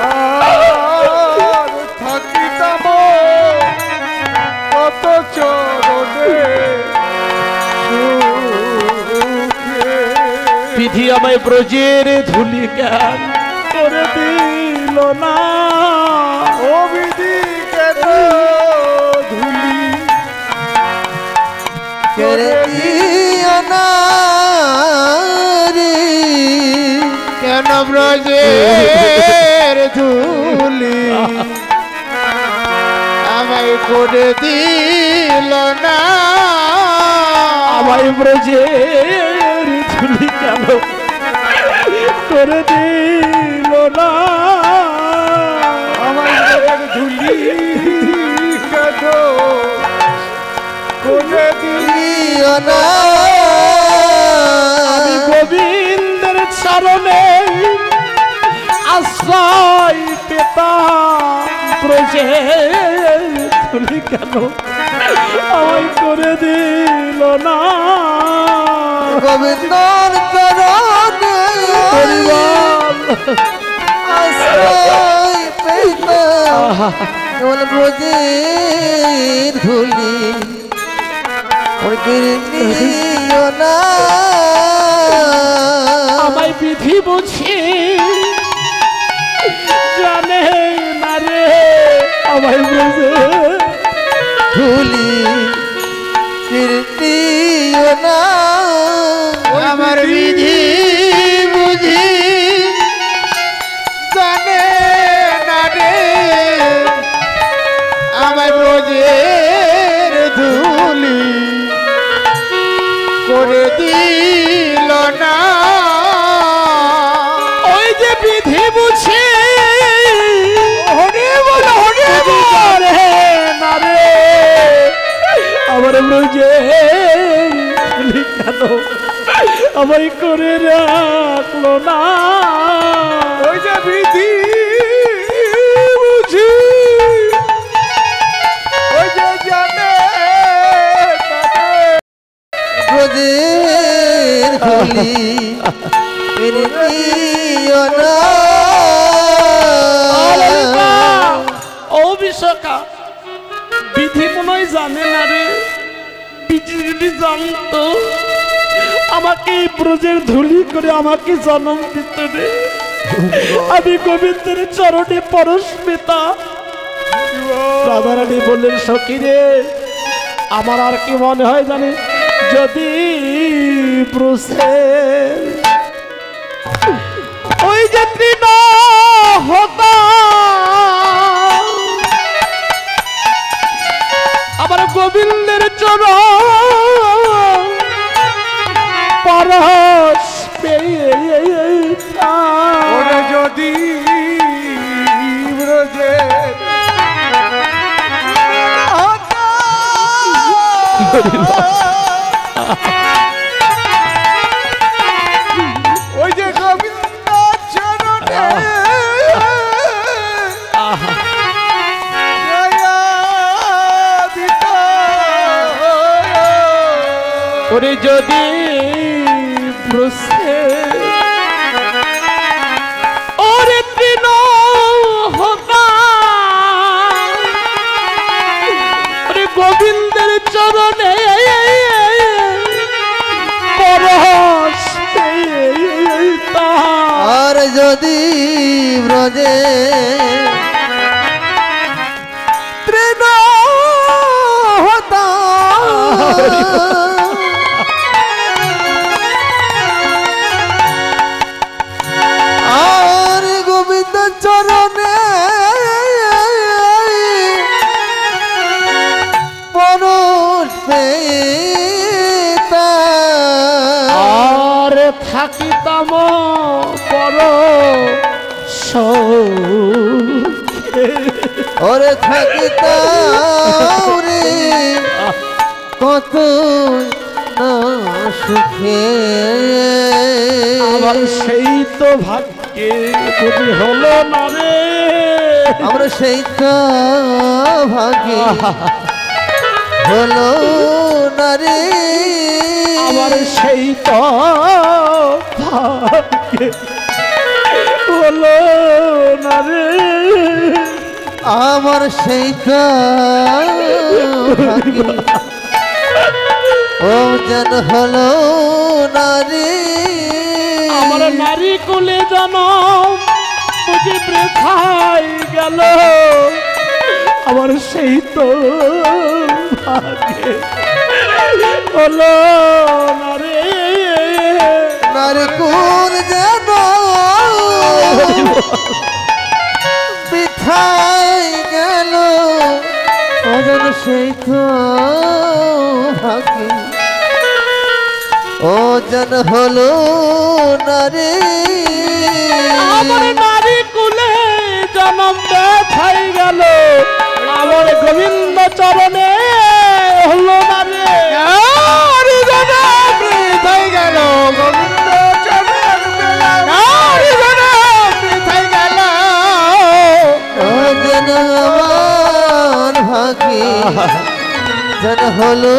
আর থাকিতাম কত চরণে সুখে। বিধি আমায় ব্রজের ধুলি জ্ঞান করে দিল না। ও বিধি কেন ধুলি করে দিও না রে, কেন ব্রজের ধুলি আমায় করে দিল না। আমায় ব্রজের ধুলি কেন করে দিল না। আমায় ব্রজের ধুলি কেন করে দিও না। আমি গোবিন্দের চরণে আশ্রয় পেতাম, ব্রজের ধুলি কেন আমায় করে দিল না। গোবিন্দর চরণে আশ্রয় পেতাম, কেবল ব্রজের ধুলি করে দিও না। আমায় বিধি বুঝি জানে না রে, আমায় বুঝে ধুলি দিও না। আমার বিধি বুঝি জানে না রে, আমার ব্রজের ধুলি করে দিল না। ওই যে বিধি বুঝি হরে বল হরে বল রে না রে, আমার ব্রজে কেন আমায় করে রাখলো না। ওই যে বিধি বুঝি ওই যে জানে ব্রজের ধুলি করে দিও না। ও বিশাখা, বিধি মনে হয় জানে না রে। বিধি যদি জানতো আমাকে এই ব্রজের ধুলি করে আমাকে জন্ম দিত রে, আমি গোবিন্দের চরণে পরশ পেতাম। রাধারানী বললেন, সখী রে, আমার আর কি মনে হয় জানে, যদি ব্রজের ওই যে তৃণ হতাম, আমার গোবিন্দের চরণ পরশ পেতাম। ওরে যদি ব্রজের ওই যে গোবিন্দ চরণে ওরে যদি ব্রজে ওরে তৃণ হতাম, ওরে গোবিন্দের চরণে পরশ পেতাম। আর যদি ব্রজে তৃণ হতাম, আর গোবিন্দ চরণে পরশ পেতাম, আর থাকিতাম পর সৌখে। ওরে থাকিতাম রে কত না সুখে। আমার সেই তো ভাগ্যে বুঝি হলো না রে, আমরা সেই তো ভাগে হলো না রে। আমার সেই তো ভাগ্যে হলো না রে, আমার সেই তো ভাগ্যে ও যেন হলো নারী। আমার নারী কুলে জনম বুঝি বৃথায় গেল, আমার সেই তো ভাগ্যে হলো না রে। নারী কুল যেন বৃথায় গেল, ও যেন সেই তো ভাগ্যে ও যেন হলো নারী। আমার নারী কুলে জনম ব্যথাই গেল, আমার গোবিন্দ চরণে হলো না রে। নারী জনম বৃথাই গেল, গোবিন্দ চরণ পেলাম, নারী জনম বৃথাই গেল, ও যেন আমার ভাগ্যে যেন হলো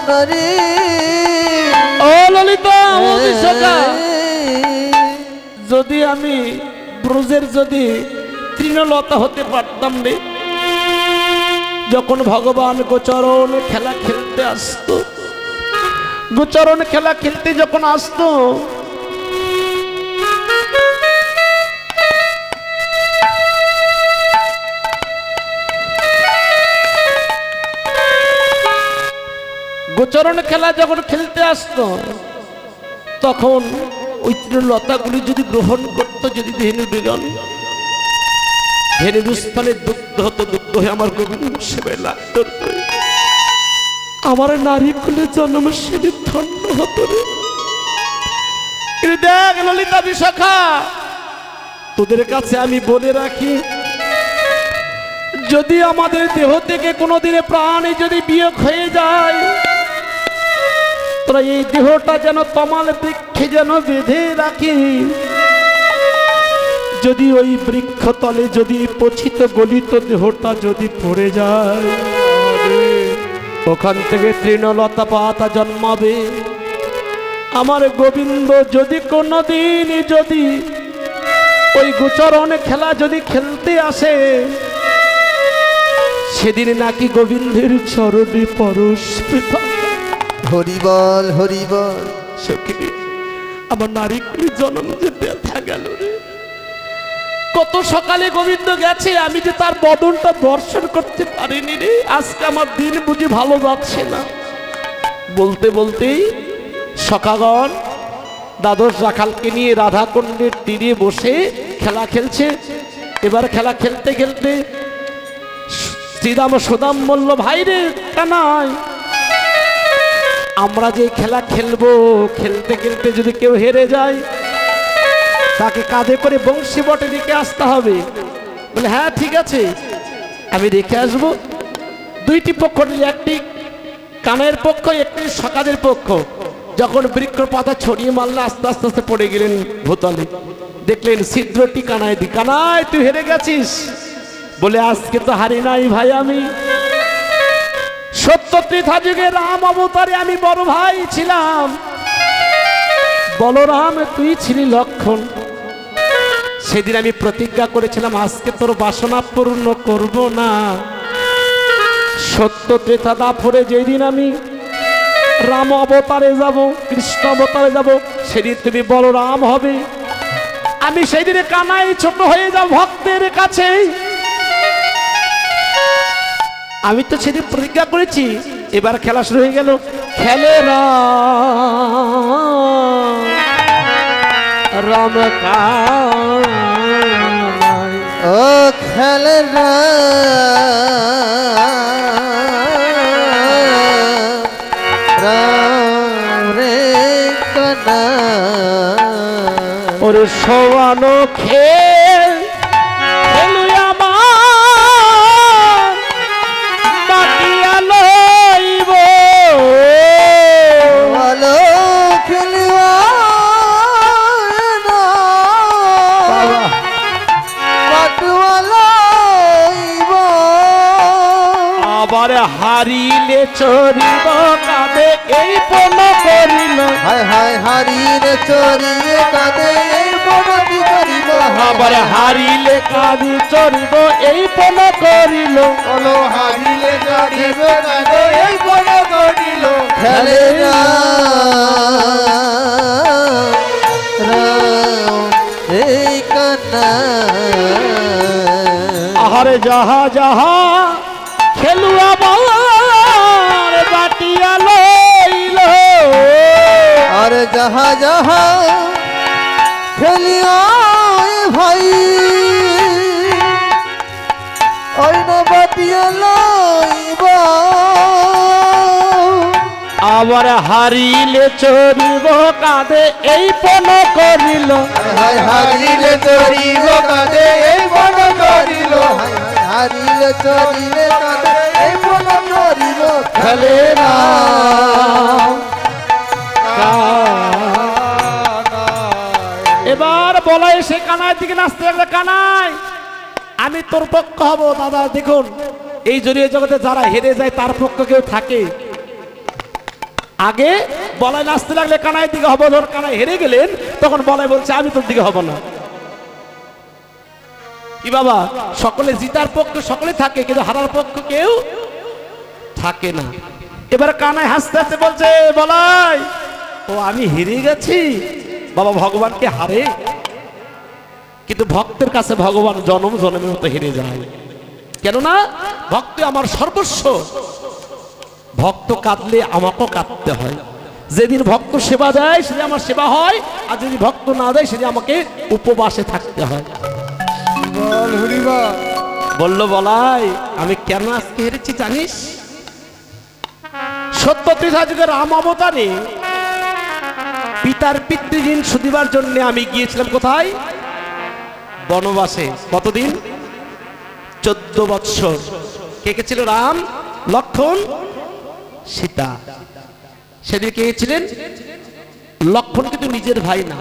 নারী। ও ললিতা যদি আমি ব্রজের যদি তৃণলতা হতে পারতাম রে, যখন ভগবান গোচরণ খেলা খেলতে আসতো, গোচরণ খেলা খেলতে যখন আসতো, গোচরণ খেলা যখন খেলতে আসতো, তখন ওই তৃণলতাগুলি যদি গ্রহণ করতো, যদি ধেনু বেগন ধেনুর স্থলে দুগ্ধ হতো, দুগ্ধ হয়ে আমার গোবিন্দ সেবায় লাগতো, আমার নারী কুলে জন্ম সেদিন ধন্য হতো রে। দেখ ললিতা বিশাখা, তোদের কাছে আমি বলে রাখি, যদি আমাদের দেহ থেকে কোনোদিনে প্রাণে যদি বিয়োগ হয়ে যায়, তোরা এই দেহটা যেন তমাল বৃক্ষে যেন বেঁধে রাখি। যদি ওই বৃক্ষ তলে যদি পচিত গলিত দেহটা যদি পড়ে যায়, ওখান থেকে তৃণলতা পাতা জন্মাবে। আমার গোবিন্দ যদি কোনোদিন যদি ওই গোচরণ খেলা যদি খেলতে আসে, সেদিন নাকি গোবিন্দের চরণে পরশ পেতাম। হরিবল হরিবল। সখী, আমার নারী কুলে জন্ম যে ব্যথা গেল রে। কত সকালে গোবিন্দ গেছে, আমি যে তার বদনটা দর্শন করতে পারিনি রে। আজকে আমার দিন বুঝি ভালো যাচ্ছে না। বলতে বলতেই সখাগণ দ্বাদশ রাখালকে নিয়ে রাধাকুণ্ডের তীরে বসে খেলা খেলছে। এবার খেলা খেলতে খেলতে শ্রীরাম সুদাম বলল, ভাই রে কানাই, আমরা যে খেলা খেলবো, খেলতে খেলতে যদি কেউ হেরে যায়, তাকে কাঁধে করে বংশী বটে রেখে আসতে হবে। বলে হ্যাঁ ঠিক আছে, আমি রেখে আসবো। দুইটি পক্ষ নিয়ে, একটি কানের পক্ষ, একটি সকাদের পক্ষ। যখন বৃক্ষ পাতা ছড়িয়ে মারলে আস্তে আস্তে আস্তে পড়ে গেলেন ভূতলে। দেখলেন ছিদ্রটি কানায় দি, কানায় তুই হেরে গেছিস। বলে আজকে তো হারি নাই ভাই, আমি সত্য ত্রেতা যুগে রাম অবতারে আমি বড় ভাই ছিলাম, বলরাম তুই ছিলি লক্ষণ। সেদিন আমি প্রতিজ্ঞা করেছিলাম আজকে তোর বাসনা পূর্ণ করব না। সত্য ত্রেতা দাপরে যেদিন আমি রাম অবতারে যাব, কৃষ্ণ অবতারে যাব, সেদিন তুমি বলরাম হবে। আমি সেই দিনে কানাই ছোট হয়ে যাব ভক্তের কাছে। আমি তো সেদিন প্রতিজ্ঞা করেছি। এবার খেলা শুরু হয়ে গেল। খেলে রাম কানাই, ও খেলে রাম রে কানাই। ওরে সোয়ানো খেল খেলু আমার বাকিয়া লইব, ভালো খেলিবা না পাটুয়া লইব। আবার হারিলে চরিব কাঁদে এই পণ করিল হায় হায় হারিলে চরিয়ে কাঁদে এই বনতি করিল আবার হারিলে কাঁদি চরিব এই পণ করিল বলো হারিলে চড়িবে কাঁদে এই পণ করিল খেলে এই কান্না আহারে যাহা যাহা খেলুয়া বাবার বাটিয়া লইল আর যাহা যাহা খেলিয়া ভাই ওই না বাটিয়া লইবা আবার হারিলে চরিব কাঁদে এই পণ করিল হায় হারিলে চরিব কাঁদে এই বন করিল হারিলে চরিলে কাঁদে এই বন করিল খেলে না এবার বলাই সে কানাই দিকে নাচতে লাগলে কানাই আমি তোর পক্ষ হব দাদা দেখুন এই জড়িয়ে জগতে যারা হেরে যায় তার পক্ষ কেউ থাকে আগে বলাই নাচতে লাগলে কানাই দিকে হবো ধর কানাই হেরে গেলেন তখন বলাই বলছে আমি তোর দিকে হব না কি বাবা সকলে জিতার পক্ষ সকলে থাকে কিন্তু হারার পক্ষ কেউ থাকে না এবার কানাই হাসতে হাসতে বলছে বলাই ও আমি হেরে গেছি বাবা ভগবানকে হারে কিন্তু ভক্তের কাছে ভগবান জনম জনমের মতো হেরে যায় কেননা ভক্ত আমার সর্বস্ব ভক্ত কাঁদলে আমাকেও কাঁদতে হয় যেদিন ভক্ত সেবা দেয় সেদিন আমার সেবা হয় আর যদি ভক্ত না দেয় সেদিন আমাকে উপবাসে থাকতে হয় বল হরিবা বললো বলাই আমি কেন আজকে হেরেছি জানিস ৭০ যুগে রাম অবতারে পিতার পিতৃঋণ শুধিবার জন্য আমি গিয়েছিলাম কোথায় বনবাসে কতদিন 14 বৎসর কে কে ছিল রাম লক্ষ্মণ সীতা সেদিন কে ছিলেন লক্ষ্মণ কিন্তু নিজের ভাই না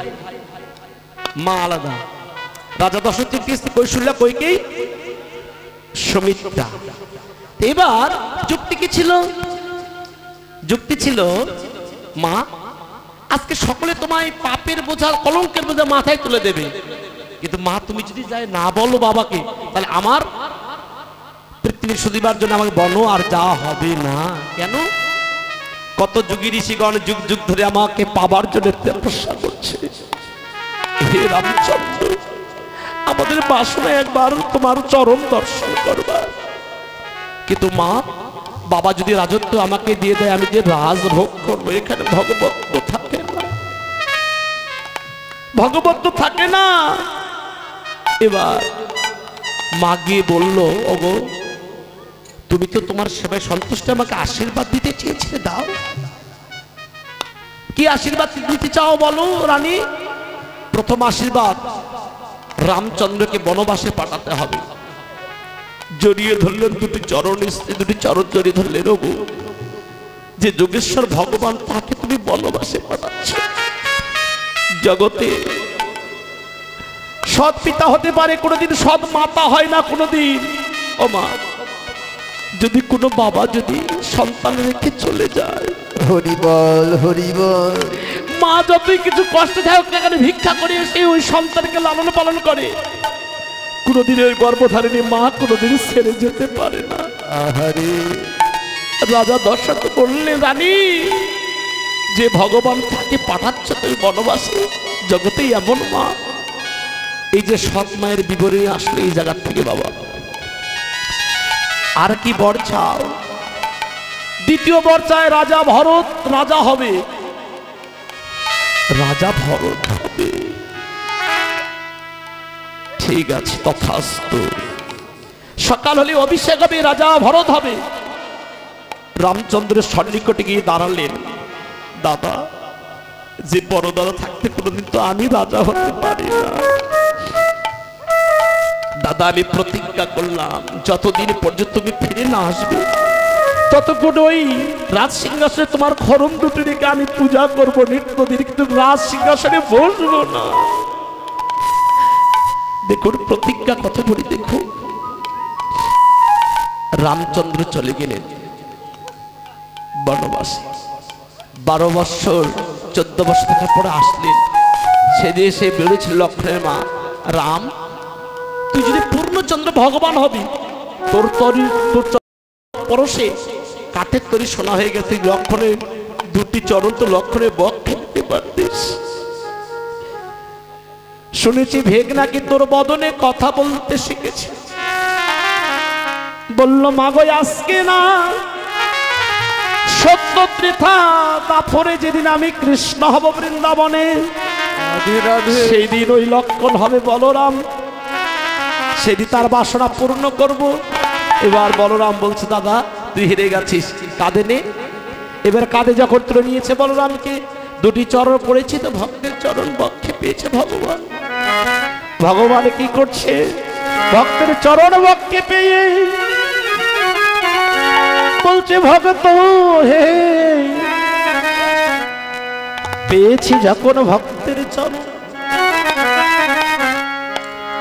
মা আলাদা রাজা দশরথের স্ত্রী কৌশল্যা কইকেই সুমিত্রা এবার যুক্তি কি ছিল যুক্তি ছিল মা আজকে সকলে তোমায় পাপের বোঝা কলঙ্কের বোঝা মাথায় তুলে দেবে কিন্তু মা তুমি যদি যাই না বলো বাবাকে তাহলে আমার পৃথিবীর সুদিবার জন্য আমাকে বনো আর যাওয়া হবে না কেন কত যুগী ঋষিগণ যুগ যুগ ধরে আমাকে পাবার জন্য তপস্যা করছে হে রামচন্দ্র আমাদের বাসনা একবার তোমার চরণ দর্শন করবা কিন্তু মা বাবা যদি রাজত্ব আমাকে দিয়ে দেয় আমি যে রাজভোগ করবো এখানে ভগবত থাকে না ভগবত থাকে না এবার মা গিয়ে বললো ওগো তুমি তো তোমার সেবায় সন্তুষ্ট আমাকে আশীর্বাদ দিতে চেয়েছিলে দাও কি আশীর্বাদ দিতে চাও বলো রানী প্রথম আশীর্বাদ রামচন্দ্রকে বনবাসে পাঠাতে হবে জড়িয়ে ধরলেন দুটি চরণ জড়িয়ে ধরলেন ওগো যে যোগেশ্বর ভগবান তাকে তুমি বনবাসে পাঠাচ্ছ জগতে সৎ পিতা হতে পারে কোনোদিন সৎ মাতা হয় না কোনোদিন ও মা যদি কোনো বাবা যদি সন্তান রেখে চলে যায় হরিবল হরিবল মা যতই কিছু কষ্ট থাকুক না কেন ভিক্ষা করে সে ওই সন্তানকে লালন পালন করে কোনোদিন ওই গর্ভধারিণী মা কোনোদিন ছেড়ে যেতে পারে না আহারে রাজা দশরথ বললেন রানী যে ভগবান তাকে পাঠাচ্ছ তুই বনবাসে জগতেই এমন মা এই যে সৎ মায়ের বিবরণী আসলে এই জায়গার থেকে বাবা আর কি বর চাও দ্বিতীয় বর চায় রাজা ভরত রাজা হবে রাজা ভরত হবে ঠিক আছে তথাস্তু সকাল হলে অভিষেক হবে রাজা ভরত হবে রামচন্দ্রের সন্নিকটে গিয়ে দাঁড়ালেন দাদা যে বড় দাদা থাকতে কোনোদিন তো আমি রাজা হতে পারি না দাদা আমি প্রতিজ্ঞা করলাম যতদিন পর্যন্ত তুমি ফিরে না আসবে ততক্ষণ ওই রাজ সিংহাসনে তোমার খরম দুটি রেখে আমি পূজা করবো নিত্যদিন কিন্তু রাজ সিংহাসনে বসবো না দেখুন প্রতিজ্ঞা কত বলি দেখুন রামচন্দ্র চলে গেলেন বনবাসে। 12 বৎসর 14 বছর থাকার পরে আসলেন। সেদিন এসে বেরোছিল লক্ষ্মণের মা, রাম তুই যদি পূর্ণচন্দ্র ভগবান হবি, তোর পরশে কাঠের তরি সোনা হয়ে গেছে, লক্ষ্মণের 2টি চরণ তো লক্ষ্মণের বক্ষে দিতে পারতিস। শুনেছি ভেগ নাকি তোর বদনে কথা বলতে শিখেছে। বলল মাগো আজকে না, সত্য ত্রিথা তারপরে যেদিন আমি কৃষ্ণ হব বৃন্দাবনে, সেই দিন ওই লক্ষণ হবে বলরাম, সেদিন তার বাসনা পূর্ণ করব। এবার বলরাম বলছে দাদা তুই হেরে গেছিস, কাঁধে নে। এবার কাঁধে যখন তুলে নিয়েছে বলরামকে, 2টি চরণ পড়েছে তো ভক্তের চরণ বক্ষে পেয়েছে ভগবান। ভগবান কি করছে, ভক্তের চরণ বক্ষে পেয়ে বলছে ভক্ত হে, পেয়েছি যখন ভক্তের চরণ,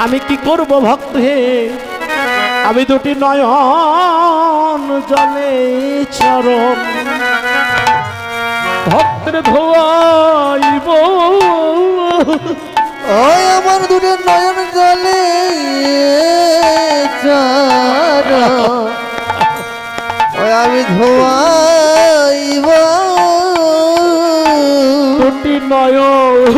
আমি কি করব ভক্ত হে, আমি 2টি নয়ন জলে চরণ ভক্তের ধোয়াইব। ওই আমার 2টি নয়ন জলে চরণ, ওই আমি ধোয়াইব। 2টি নয়ন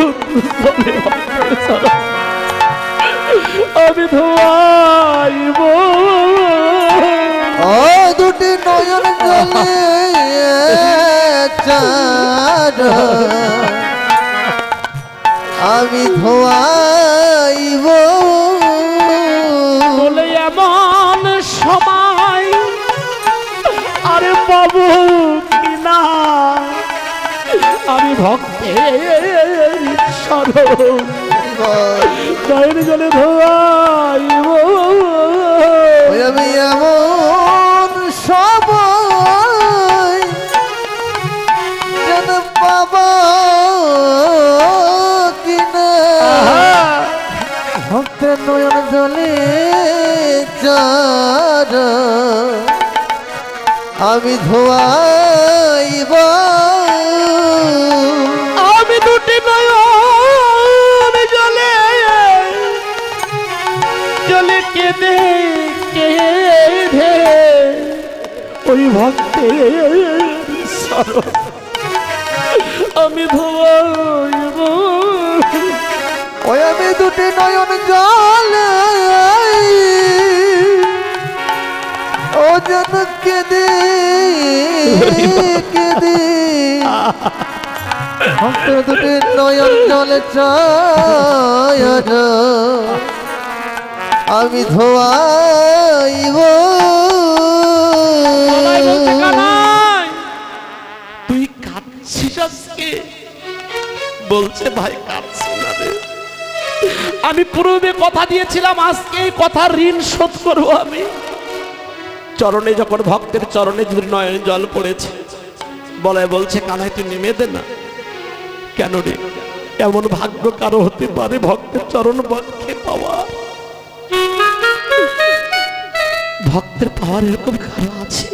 আমি ধোয়াইব। ও 2টি নয়ন জলে চরণ আমি ধোয়াইব। বলে এমন সময় আরে পাবো কিনা, আমি ভক্তের চরণ নয়ন জলে ধোয়াইব। আমি এমন সময় যেন পাবো কিনা, ভক্তের নয়ন জলে চরণ আমি ধোয়াইব। আমি 2টি নয়ন জলে জলে কেঁদে কেঁদে ওই ভক্তের চরণ আমি ধোয়াইব। ওই আমি 2টি নয়ন জলে ও যেন কেঁদে কেঁদে ভক্তের 2টি নয়ন জলে চরণ আমি ধোয়াইব। তুই কাঁদছিস আজকে? বলছে ভাই কাঁদছি না রে, আমি পূর্বে কথা দিয়েছিলাম আজকে এই কথা ঋণ শোধ করবো আমি। চরণে যখন ভক্তের চরণে যদি নয়ন জল পড়েছে, বলে বলছে কানাই তুই নেমে দে না। কেন রে, এমন ভাগ্য কারো হতে পারে ভক্তের চরণ বক্ষে পাওয়া? ভক্তের পাওয়ার এরকম কারো আছে?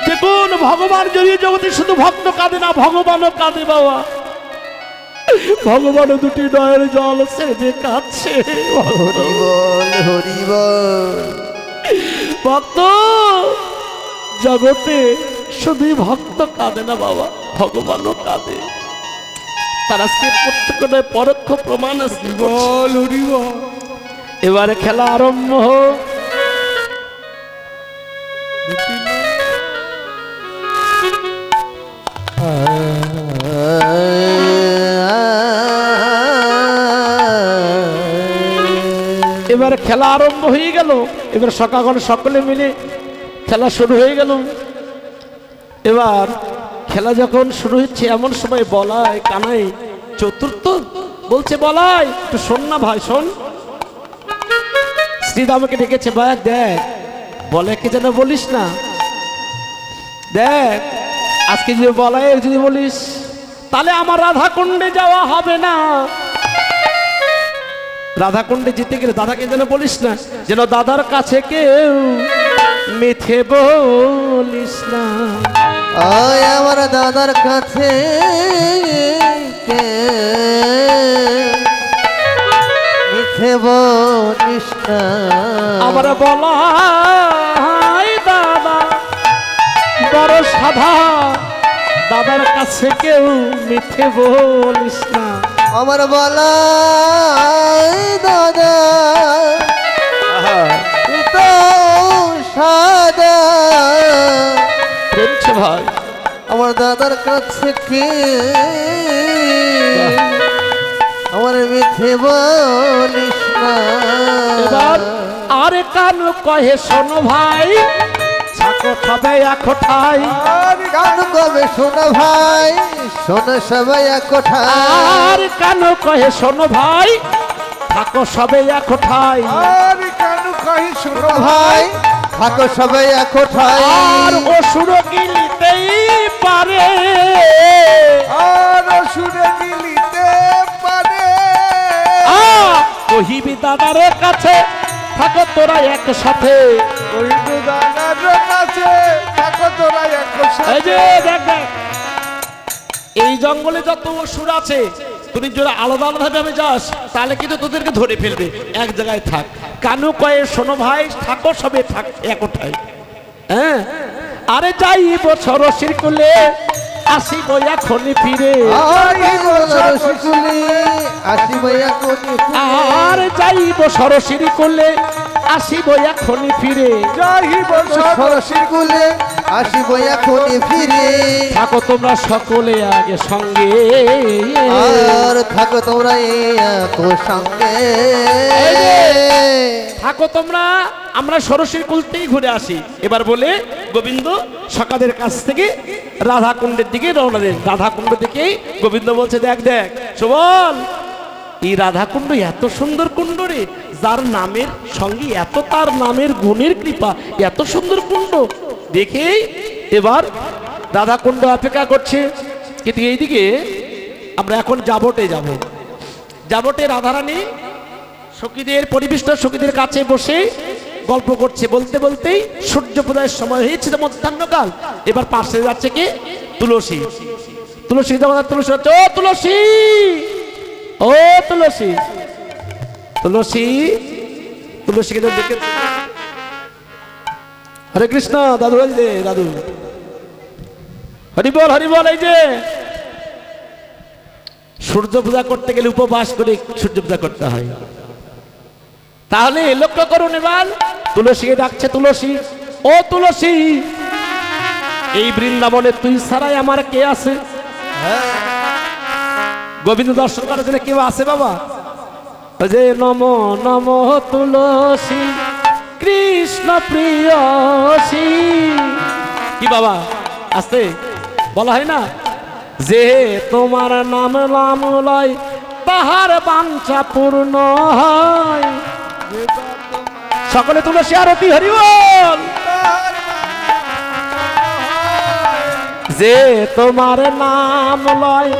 দেখুন ভগবান যদি জগতে শুধু ভক্ত কাঁদে না, ভগবানও কাঁদে বাবা। ভগবানও 2টি নয়ন জল ছেড়ে কাঁদছে। হরিবল হরিবল। ভক্ত জগতে শুধুই ভক্ত কাঁদে না বাবা, ভগবানও কাঁদে। তার আজকে প্রত্যক্ষ নয় পরোক্ষ প্রমাণ আছে। বল হরিবল। এবারে খেলা আরম্ভ হোক। এবার খেলা আরম্ভ হয়ে গেল। এবার সকাল সকলে মিলে খেলা শুরু হয়ে গেল। এবার খেলা যখন শুরু হচ্ছে এমন সময় বলাই কানাই চতুর্থ বলছে, বলাই একটু শোন না ভাই, শোন। শ্রীদামকে ডেকেছে, ভাই দেখ বলাইকে যেন বলিস না, দেখ আজকে যদি বলাইয়ের যদি বলিস তাহলে আমার রাধা কুণ্ডে যাওয়া হবে না। রাধাকুণ্ডে যেতে গেলে দাদাকে যেন বলিস না, যেন দাদার কাছে কেউ মিথ্যে বলিস না। ওই আমার দাদার কাছে মিথ্যে বলিস না। আমার বলা দাদা বড় সাধা, দাদার কাছে কেউ মিথ্যে বলিস না। আমার বলা দাদা তো সাদা, প্রেমছে ভাই আমার দাদার কাছে কে আমার মিথ্যে বলিস না। এবার আরে কান কহে শোনো ভাই, ছাকো খাবে একঠাই। গান কবে শোনো ভাই, শোনো সবাই একঠাই। আর কান কহে শোনো ভাই, থাকো সবে একঠাই। আর কেন কহি শুনো ভাই থাকো সবাই একঠাই। আর অসুর গিলিতেই পারে, আর শুনে গিলিতে পারে। কহিবি দাদার কাছে থাকো তোরা একসাথে। ওই দাদার কাছে থাকো তোরা একসাথে। এই যে দেখ দেখ, এই জঙ্গলে যত অসুর আছে, তুই যদি আলাদা আলাদা ভাবে যাস তাহলে কিন্তু তোদেরকে ধরে ফেলবে। এক জায়গায় থাক। কানু কয়ে শোনো ভাই, থাকো সবে থাক একটাই। হ্যাঁ, আরে যাইব সরসির কুলে, আসিব এখনই ফিরে। আর যাইব সরসির কুলে, আসিব এখনই ফিরে। যাইব সরসির কুলে, আসিব এখনই ফিরে। থাকো তোমরা সকলে আগে সঙ্গে, আর থাকো তোমরা এক সঙ্গে। থাকো তোমরা, আমরা সরস্বতী কুলতেই ঘুরে আসি। এবার বলে গোবিন্দ সকাদের কাছ থেকে রাধাকুণ্ডের দিকে রওনা দেন। রাধাকুণ্ড থেকে গোবিন্দ বলছে, দেখ দেখ সুবল, এই রাধাকুণ্ড এত সুন্দর কুণ্ড রে, যার নামের সঙ্গে এত তার নামের গুণের কৃপা, এত সুন্দর কুণ্ড দেখে এবার রাধাকুণ্ড অপেক্ষা করছে। কিন্তু এইদিকে আমরা এখন যাবটে যাব। যাবটে রাধারানী সখীদের পরিবেষ্ট সখীদের কাছে বসে গল্প করছে। বলতে বলতেই সূর্যোদয়ের সময় হয়েছে, মধ্যাহ্নকাল। এবার পাশে যাচ্ছে কি তুলসী। তুলসী তুলসী হচ্ছে, ও তুলসী, ও তুলসী, তুলসী, তুলসীকে দেখে হরে কৃষ্ণ দাদু, দাদু হরি বল, হরি বল। এই যে সূর্য পূজা করতে গেলে উপবাস করে সূর্য পূজা করতে হয়। তাহলে লক্ষ্য করুন, এবার তুলসীকে ডাকছে, তুলসী, ও তুলসী, এই বৃন্দাবনে তুই ছাড়াই আমার কে আছে? গোবিন্দ দর্শন করার জন্য কেউ আছে বাবা? যে নম নম তুলসী কৃষ্ণ প্রিয়সী, কি বাবা আসতে বলা হয় না, যে তোমার নাম নাম লয় তাহার বাঞ্ছা পূর্ণ হয়। সকলে তুলসী আরতি হরি বল। যে তোমার নাম লয়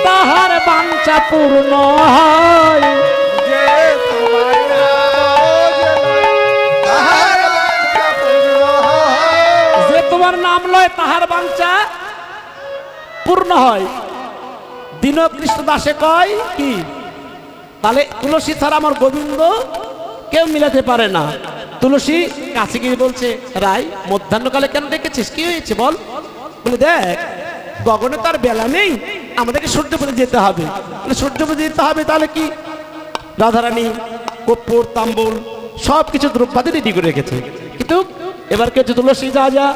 তাহার বাঞ্ছা পূর্ণ হয়। যে তোমার নাম লয় তাহার বাঞ্ছা পূর্ণ হয়। দীন কৃষ্ণ দাসে কয় কি, তাহলে তুলসী ছাড়া আমার গোবিন্দ কেউ মিলাতে পারে না। তুলসী কাছে গিয়ে বলছে, রাই মধ্যাহ্নকালে কেন ডেকেছিস, কি হয়েছে বল? বলে দেখ, গগনে তার বেলা নেই, আমাদেরকে সূর্য পূজা যেতে হবে। সূর্য পূজা যেতে হবে, তাহলে কি রাধারানী কর্পূর তাম্বুল সব কিছু দ্রব্যাদি রেডি করে রেখেছে। কিন্তু এবার কে হচ্ছে তুলসী, যা যা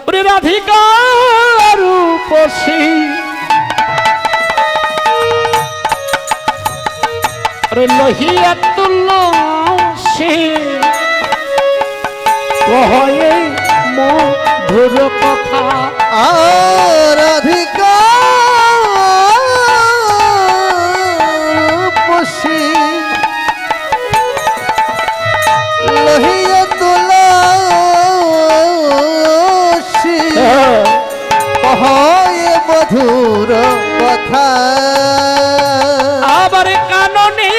ওরে রাধিকা রূপসী, লহিয়া তুলসী কহে মধুর কথা। রাধিকা রূপসী লহিয়া তুলসী কহে মধুর কথা। আবার কাননে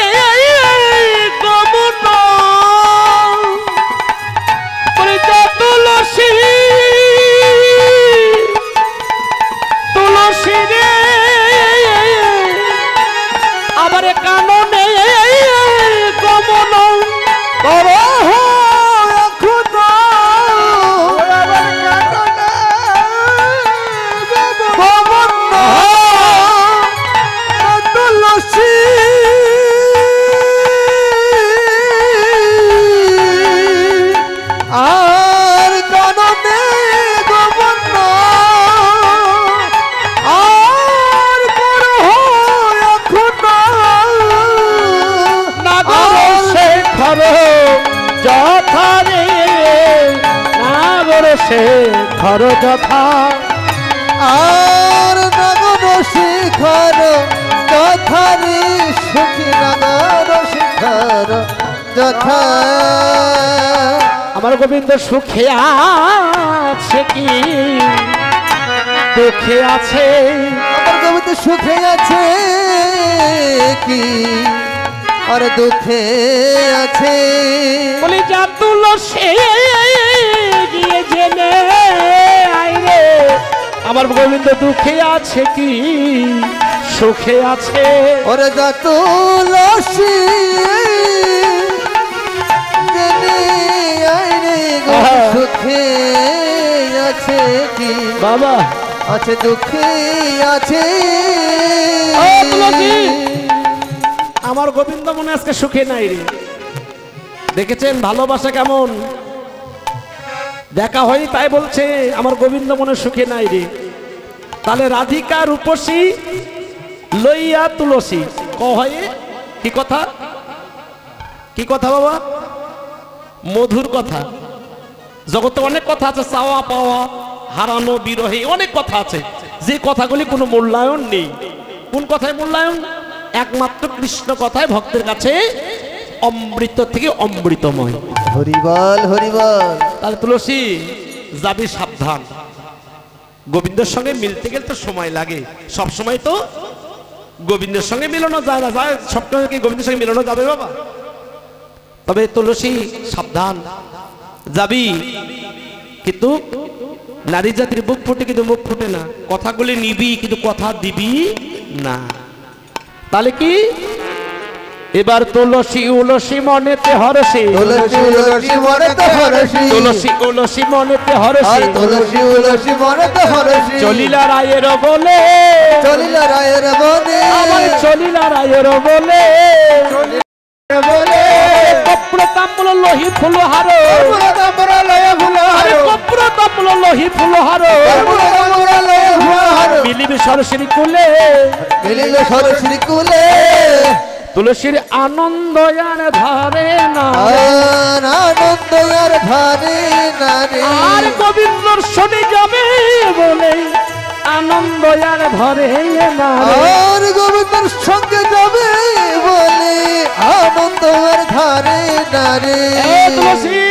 নগর শেখর যথা আর নগর শিখর যথারি সুখী নগর শিখর যথা আমার গোবিন্দ সুখে আছে কি দুঃখে আছে আমার গোবিন্দ সুখে আছে কি আর দুঃখে আছে বলি যা তুলসী গিয়ে জেনে আইরে আমার গোবিন্দ দুঃখে আছে কি সুখে আছে ওরে যা তুলসী জেনে আইরে গো সুখে আছে কি বাবা আছে দুঃখে আছে ও তুলসী আমার গোবিন্দ মনে আজকে সুখে নাই রে দেখেছেন ভালোবাসা কেমন দেখা হয় তাই বলছে আমার গোবিন্দ মনে সুখে নাই রে তাহলে রাধিকা রূপসী লইয়া তুলসী কয়ে কি কথা কি কথা বাবা মধুর কথা জগতে অনেক কথা আছে চাওয়া পাওয়া হারানো বিরহে অনেক কথা আছে যে কথাগুলি কোনো মূল্যায়ন নেই কোন কথায় মূল্যায়ন একমাত্র কৃষ্ণ কথায় ভক্তের কাছে অমৃত থেকে অমৃতময় হরিবল হরিবল তাহলে তুলসী যাবি সাবধান গোবিন্দের সঙ্গে মিলতে গেলে তো সময় লাগে সব সময় তো গোবিন্দের সঙ্গে মিলানো যায় না যায় সবসময় কি গোবিন্দের সঙ্গে মিলানো যাবে বাবা তবে তুলসী সাবধান যাবি কিন্তু নারী জাতির বুক ফুটে কিন্তু মুখ ফুটে না কথাগুলি নিবি কিন্তু কথা দিবি না তাহলে কি এবার তুলসী উলসী মনেতে হরসে তুলসী উলসী মনেতে হরসি তুলসী উলসী মনেতে হরসে আর তুলসী উলসী মনেতে হরসি চলিলা রায়ের বলে চলিল রায়ের বনে আমার চলিলা রায়ের বলে বলে কপ্র তাম্বল লোহি ফুলহার আমরা লয়ে ফুলহার কপ্র তাম্বল লোহি ফুলহার আমরা লয়ে ফুলহার মিলিবি সরস্বতী কুলে মিলিল সরস্বতী কুলে তুলসীর আনন্দ আর ধরে না আনন্দ আর ধারে নারে আর গোবিন্দর শনি যাবে বলে আনন্দ আর ধরে না আর গোবিন্দর সঙ্গে যাবে বলে আনন্দ আর ধারে নারে তুলসী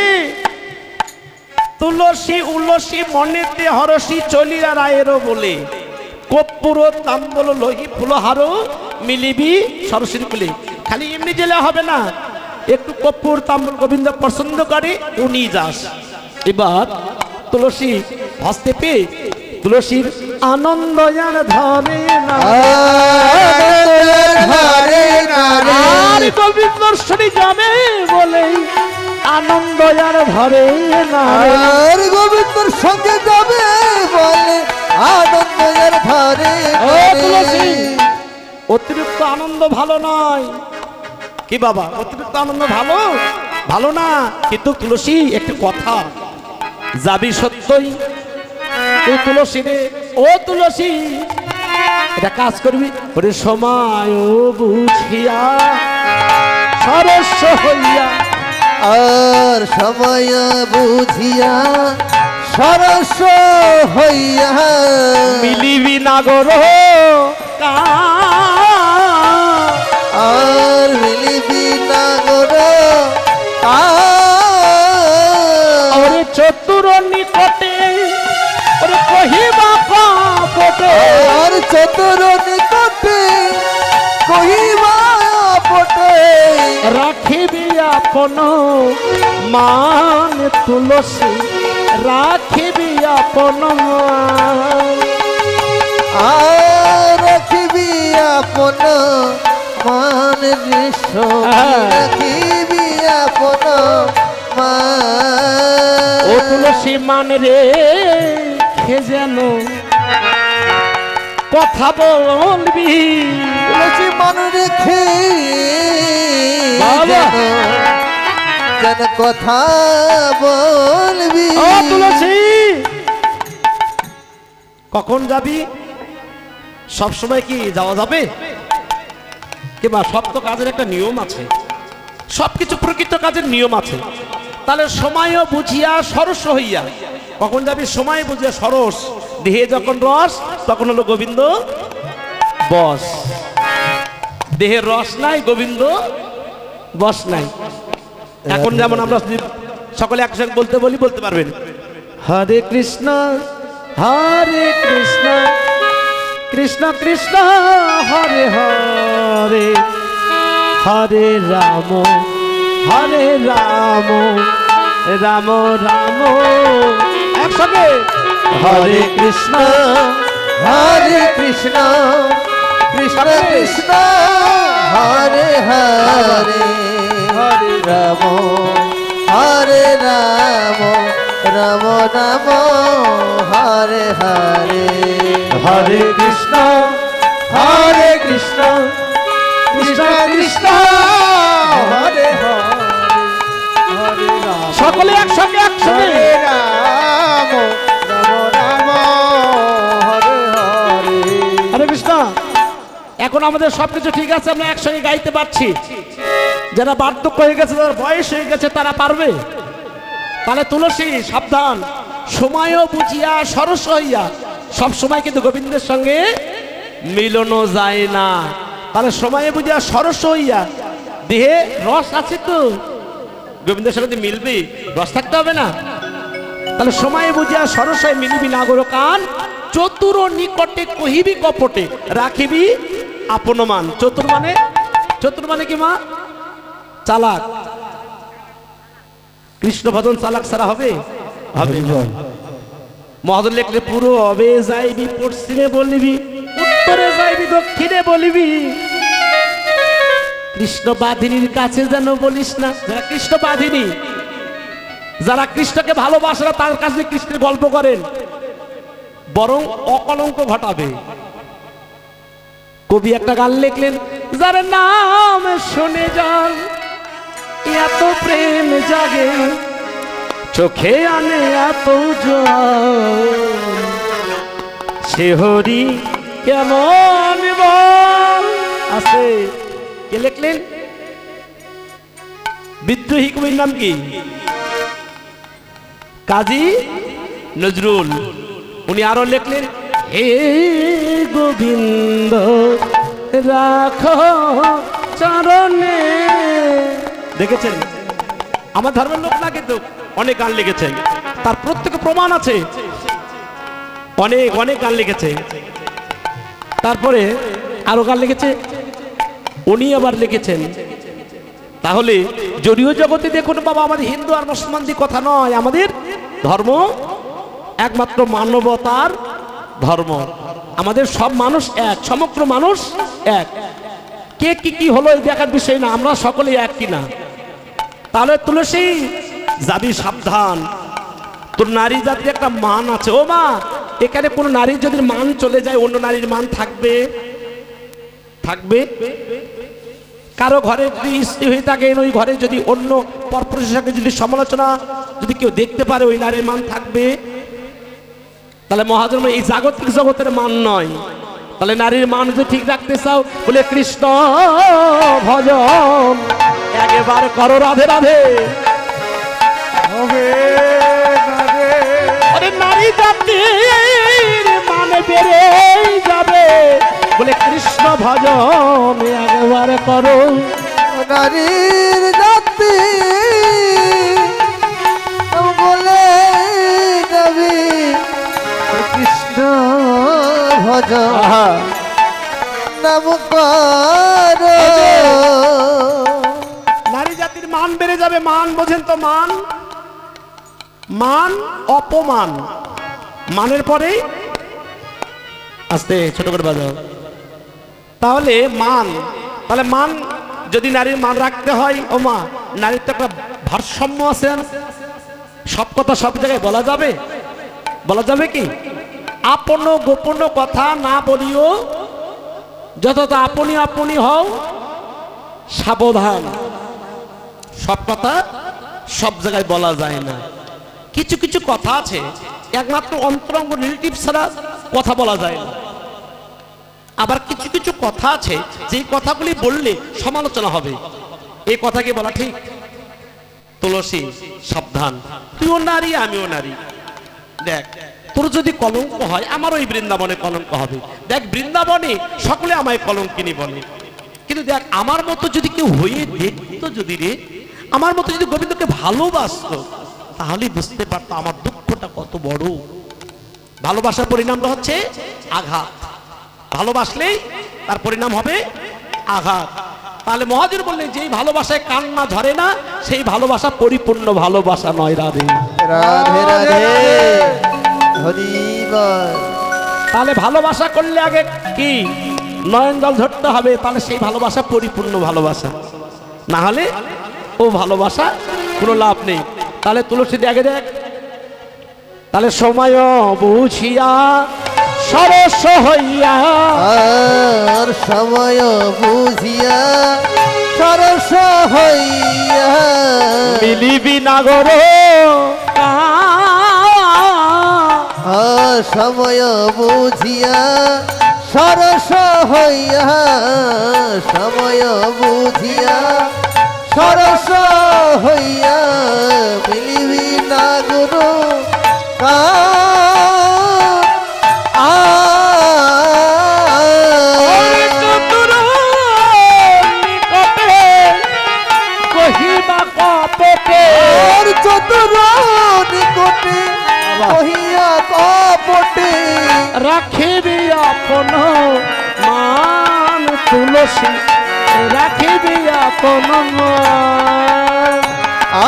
তুলসী উলসী মনেতে হরসী চলিয়া রায়ের বলে কর্পূর তাম্বল লোহি ফুলহার মিলিবি সরস্বতী কুলে খালি এমনি গেলে হবে না একটু কর্পূর তাম্বল গোবিন্দ পছন্দ করে উনি যাস এবার তুলসী হস্তে পেয়ে তুলসীর আনন্দ আর ধরে না ধারে নারে আর গোবিন্দর শনি যাবে বলে আনন্দ আর ধরে না আর গোবিন্দর সঙ্গে যাবে বলে আনন্দ আর ধারে ও তুলসী অতিরিক্ত আনন্দ ভালো নয় কি বাবা অতিরিক্ত আনন্দ ভালো ভালো না কিন্তু তুলসী একটি কথা যাবি সত্যই তুই তুলসী রে ও তুলসী এটা কাজ করবি ওরে সময় বুঝিয়া সরস্ব হইয়া আর সময় বুঝিয়া সরস হইয়া মিলিবি নাগর আর মিলিবি নাগর ওরে চতুর নিকটে ওরে কহিবা পাপটে আর চতুর নিকটে কহিবা পটে রাখিবি আপন মান তুলসী রাখিবি আপন মান আর রাখিবি আপন মান ঋষ রাখিবি আপন মান ও তুলসী মান রে খে যেন কথা বলবি তুলসী মান রেখে বাবা। যেন কথা বলবি ও তুলসী কখন যাবি সব সময় কি যাওয়া যাবে কিংবা সব তো কাজের একটা নিয়ম আছে সবকিছু প্রকৃত কাজের নিয়ম আছে তাহলে সময়ও বুঝিয়া সরস হইয়া, কখন যাবি সময় বুঝিয়া সরস, দেহে যখন রস তখন হলো গোবিন্দ বস। দেহের রস নাই, গোবিন্দ বস নাই। এখন যেমন আমরা সকলে একসঙ্গে বলতে বলি, বলতে পারবেন হরে কৃষ্ণ হরে কৃষ্ণ কৃষ্ণ কৃষ্ণ হরে হরে, হরে রাম রাম রাম, একসঙ্গে হরে কৃষ্ণ কৃষ্ণ কৃষ্ণ হরে হরে, হরে রাম রাম রাম হরে হরে, হরে কৃষ্ণ কৃষ্ণ কৃষ্ণ কৃষ্ণ হরে হরে রাম, সকলে একসঙ্গে একসঙ্গে হরে রাম রাম হরে হরে। হরে কৃষ্ণ। এখন আমাদের সবকিছু ঠিক আছে, আমরা একসঙ্গে গাইতে পারছি। যারা বার্ধক্য হয়ে গেছে, যারা বয়স হয়ে গেছে, তারা পারবে। তাহলে তুলসী সাবধান, সময়ও বুঝিয়া সরস হইয়া, সব সময় কিন্তু গোবিন্দের সঙ্গে মিলনো যায় না। তাহলে সময়ে বুঝিয়া সরস হইয়া, দেহে রস আছে তো, গোবিন্দের সঙ্গে মিলবি, রস থাকতে হবে না। তাহলে সময়ে বুঝিয়া সরস হয়ে মিলিবি না গোর কান, চতুর নিকটে কহিবি কপটে, রাখিবি আপন মান। চতুর মানে কি মা? চালাক। কৃষ্ণ ভজন চালাক ছাড়া হবে? হবে না। মহাজন লিখলে পুরো হবে যাইবি পশ্চিমে বলিবি, উত্তরে যাইবি দক্ষিণে বলিবি, কৃষ্ণ বাধিনীর কাছে যেন বলিস না। যারা কৃষ্ণ বাধিনী, যারা কৃষ্ণকে ভালোবাসে না, তার কাছে কৃষ্ণের গল্প করেন, বরং অকলঙ্ক ঘটাবে। কবি একটা গান লিখলেন, যার নাম শুনে যান এত প্রেম জাগে, চোখে আনে এত জল, সে হরি কেমন বল আছে। কে লিখলেন? বিদ্রোহী কবির নাম কি? কাজী নজরুল। উনি আরো লিখলেন, হে গোবিন্দ রাখো চরণে। দেখেছেন, আমার ধর্মের লোক না, কিন্তু অনেক গান লিখেছেন, তার প্রত্যেকে প্রমাণ আছে, অনেক গান লিখেছে। তারপরে আরো গান লিখেছে, উনি আবার লিখেছেন। তাহলে জড়ীয় জগতে দেখুন বাবা, আমাদের হিন্দু আর মুসলমানদের কথা নয়, আমাদের ধর্ম একমাত্র মানবতার ধর্ম। আমাদের সব মানুষ এক, সমগ্র মানুষ এক। কে কি হলো এই দেখার বিষয় না, আমরা সকলে এক কিনা। তাহলে তুলসী যাবি সাবধান, তোর নারী জাতির একটা মান আছে। ও মা, এখানে কোনো নারীর যদি মান চলে যায়, অন্য নারীর মান থাকবে? কারো ঘরে যদি স্ত্রী হয়ে থাকে, ওই ঘরে যদি অন্য পরপুরুষের সঙ্গে যদি সমালোচনা যদি কেউ দেখতে পারে, ওই নারীর মান থাকবে? তাহলে মহাজন এই জাগতিক জগতের মান নয়। তাহলে নারীর মান যদি ঠিক রাখতে চাও, বলে কৃষ্ণ ভজন একেবারে করো, রাধে রাধে আরে নারী জাতির মান বেড়ে যাবে, বলে কৃষ্ণ ভজন একেবারে করো। নারীর জাতি বলে যাবি কৃষ্ণ ভজন নাম কর। নারী জাতির মান বেড়ে যাবে। মান বোঝেন তো? মান অপমান, মানের পরে আস্তে ছোট করে বাজাও। তাহলে তাহলে মান যদি নারীর মান রাখতে হয়, ও মা, নারীর তো একটা ভারসাম্য আছে। সব কথা সব জায়গায় বলা যাবে? বলা যাবে কি? আপন গোপন কথা না বলিও, যত আপনি আপনি হও সাবধান। সব কথা সব জায়গায় বলা যায় না। কিছু কিছু কথা আছে একমাত্র অন্তরঙ্গ রিলেটিভ ছাড়া কথা বলা যায় না। আবার কিছু কিছু কথা আছে যে কথাগুলি বললে সমালোচনা হবে। এই কথা কি বলা ঠিক? তুলসী সাবধান, তুইও নারী আমিও নারী। দেখ তোর যদি কলঙ্ক হয় আমার ওই বৃন্দাবনে কলঙ্ক হবে। দেখ বৃন্দাবনে সকলে আমায় কলঙ্কিনী বলে, কিন্তু দেখ আমার মতো যদি কেউ হয়ে দেখতো, যদি রে আমার মতো যদি গোবিন্দকে ভালোবাসতো, তাহলে বুঝতে পারতো আমার দুঃখটা কত বড়। ভালোবাসার পরিণামটা হচ্ছে আঘাত, ভালোবাসলেই তার পরিণাম হবে আঘাত। তাহলে মহাজন বললেন যেই ভালোবাসায় কান্না ঝরে না সেই ভালোবাসা পরিপূর্ণ ভালোবাসা নয়। রাধে রাধে রাধে হরি বল। তাহলে ভালোবাসা করলে আগে কি নয়ন জল ধরতে হবে, তাহলে সেই ভালোবাসা পরিপূর্ণ ভালোবাসা, না হলে ও ভালোবাসা কোনো লাভ নেই। তাহলে তুলসী আগে দেখ, তাহলে সময় বুঝিয়া সরস হইয়া, আর সময় বুঝিয়া সরস হইয়া মিলিবি নাগর, আর সময় বুঝিয়া সরস হইয়া, সময় বুঝিয়া সরস হইয়া মিলিবি না গুরু কহিবা কপটে, চতুর নিকটে কহিয়া কপটে রাখিবি আপন মান তুলসী, রাখিবি আপন মান,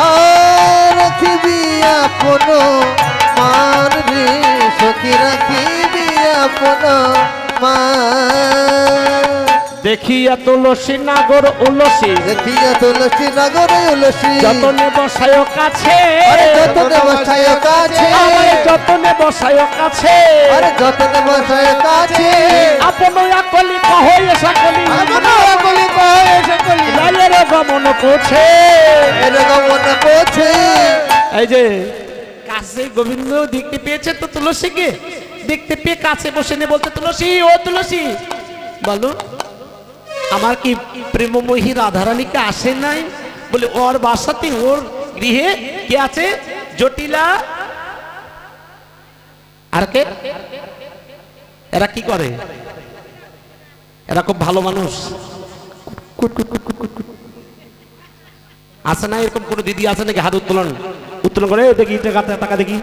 আর রাখিবি আপন মান রে সখী, রাখিবি আপন মান। দেখিয়া তুলসী নাগর উলসী, দেখিয়া তুলসী নগরে উলসী যতনে বসায় কাছে, আরে যতনে বসায় কাছে, আমায় যতনে বসায় কাছে, আরে যতনে বসায় কাছে আপন আকলি কহে সকলি, আপন আকলি কহে সকলি, লালের গমন করছে, এর গমন করছে। এই যে কাছে গোবিন্দ দেখতে পেয়েছে তো তুলসীকে, দেখতে পেয়ে কাছে বসে নিয়ে বলতে তুলসী, ও তুলসী বলো আমার কি প্রেমময়ী রাধারানীকে আসে নাই? বলে ওর বাসাতে ওর গৃহে কে আছে? জটিলা আর কে? এরা কি করে? এরা খুব ভালো মানুষ। আছে না এরকম কোন দিদি আছে নাকি হাত উত্তোলন করে দেখি টাকা দেখি?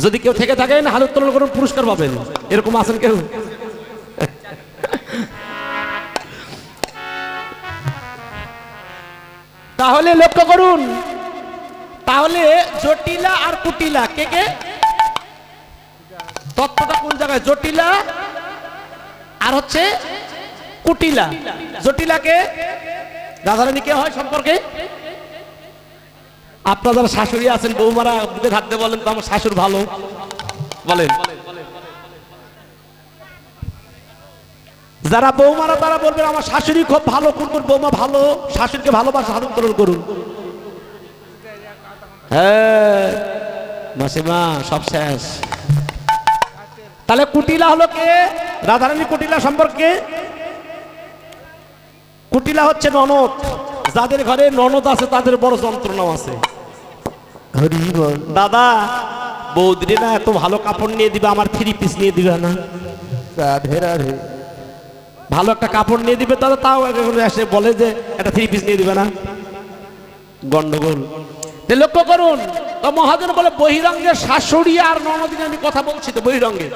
যদি কেউ থেকে থাকেন হাত উত্তোলন করুন, পুরস্কার পাবেন। এরকম আছেন কেউ? তাহলে লক্ষ্য করুন, তাহলে জটিলা আর কুটিলা কে কে? তত্ত্বটা কোন জায়গায়? জটিলা আর হচ্ছে কুটিলা। জটিলাকে রাধারানী কে হয় সম্পর্কে? আপনারা যারা শাশুড়ি আছেন, বৌমারা বুকে থাকতে বলেন তো আমার শাশুড় ভালো বলেন। যারা বৌমারা তারা বলবেন আমার শাশুড়ি খুব ভালো, কোন বৌমা ভালো, শাশুড়িকে ভালোবাসা হাত উত্তোলন করুন। হ্যাঁ মাসিমা সব শেষ। তাহলে কুটিলা হলো কে? রাধারানী কুটিলা সম্পর্কে? কুটিলা হচ্ছে ননদ। যাদের ঘরে ননদ আছে তাদের বড় যন্ত্রণাও আছে। হরি বল। দাদা বৌদি না এত ভালো কাপড় নিয়ে দিবে, আমার 3 পিস নিয়ে দিবে না? রাধে রাধে। ভালো একটা কাপড় নিয়ে দিবে দাদা, তাও এসে বলে যে একটা 3 পিস নিয়ে দিবে না? গন্ডগোল। লক্ষ্য করুন তো মহাজন বলে বহিরঙ্গের শাশুড়ি আর ননদিনী আমি কথা বলছি তো বহিরঙ্গে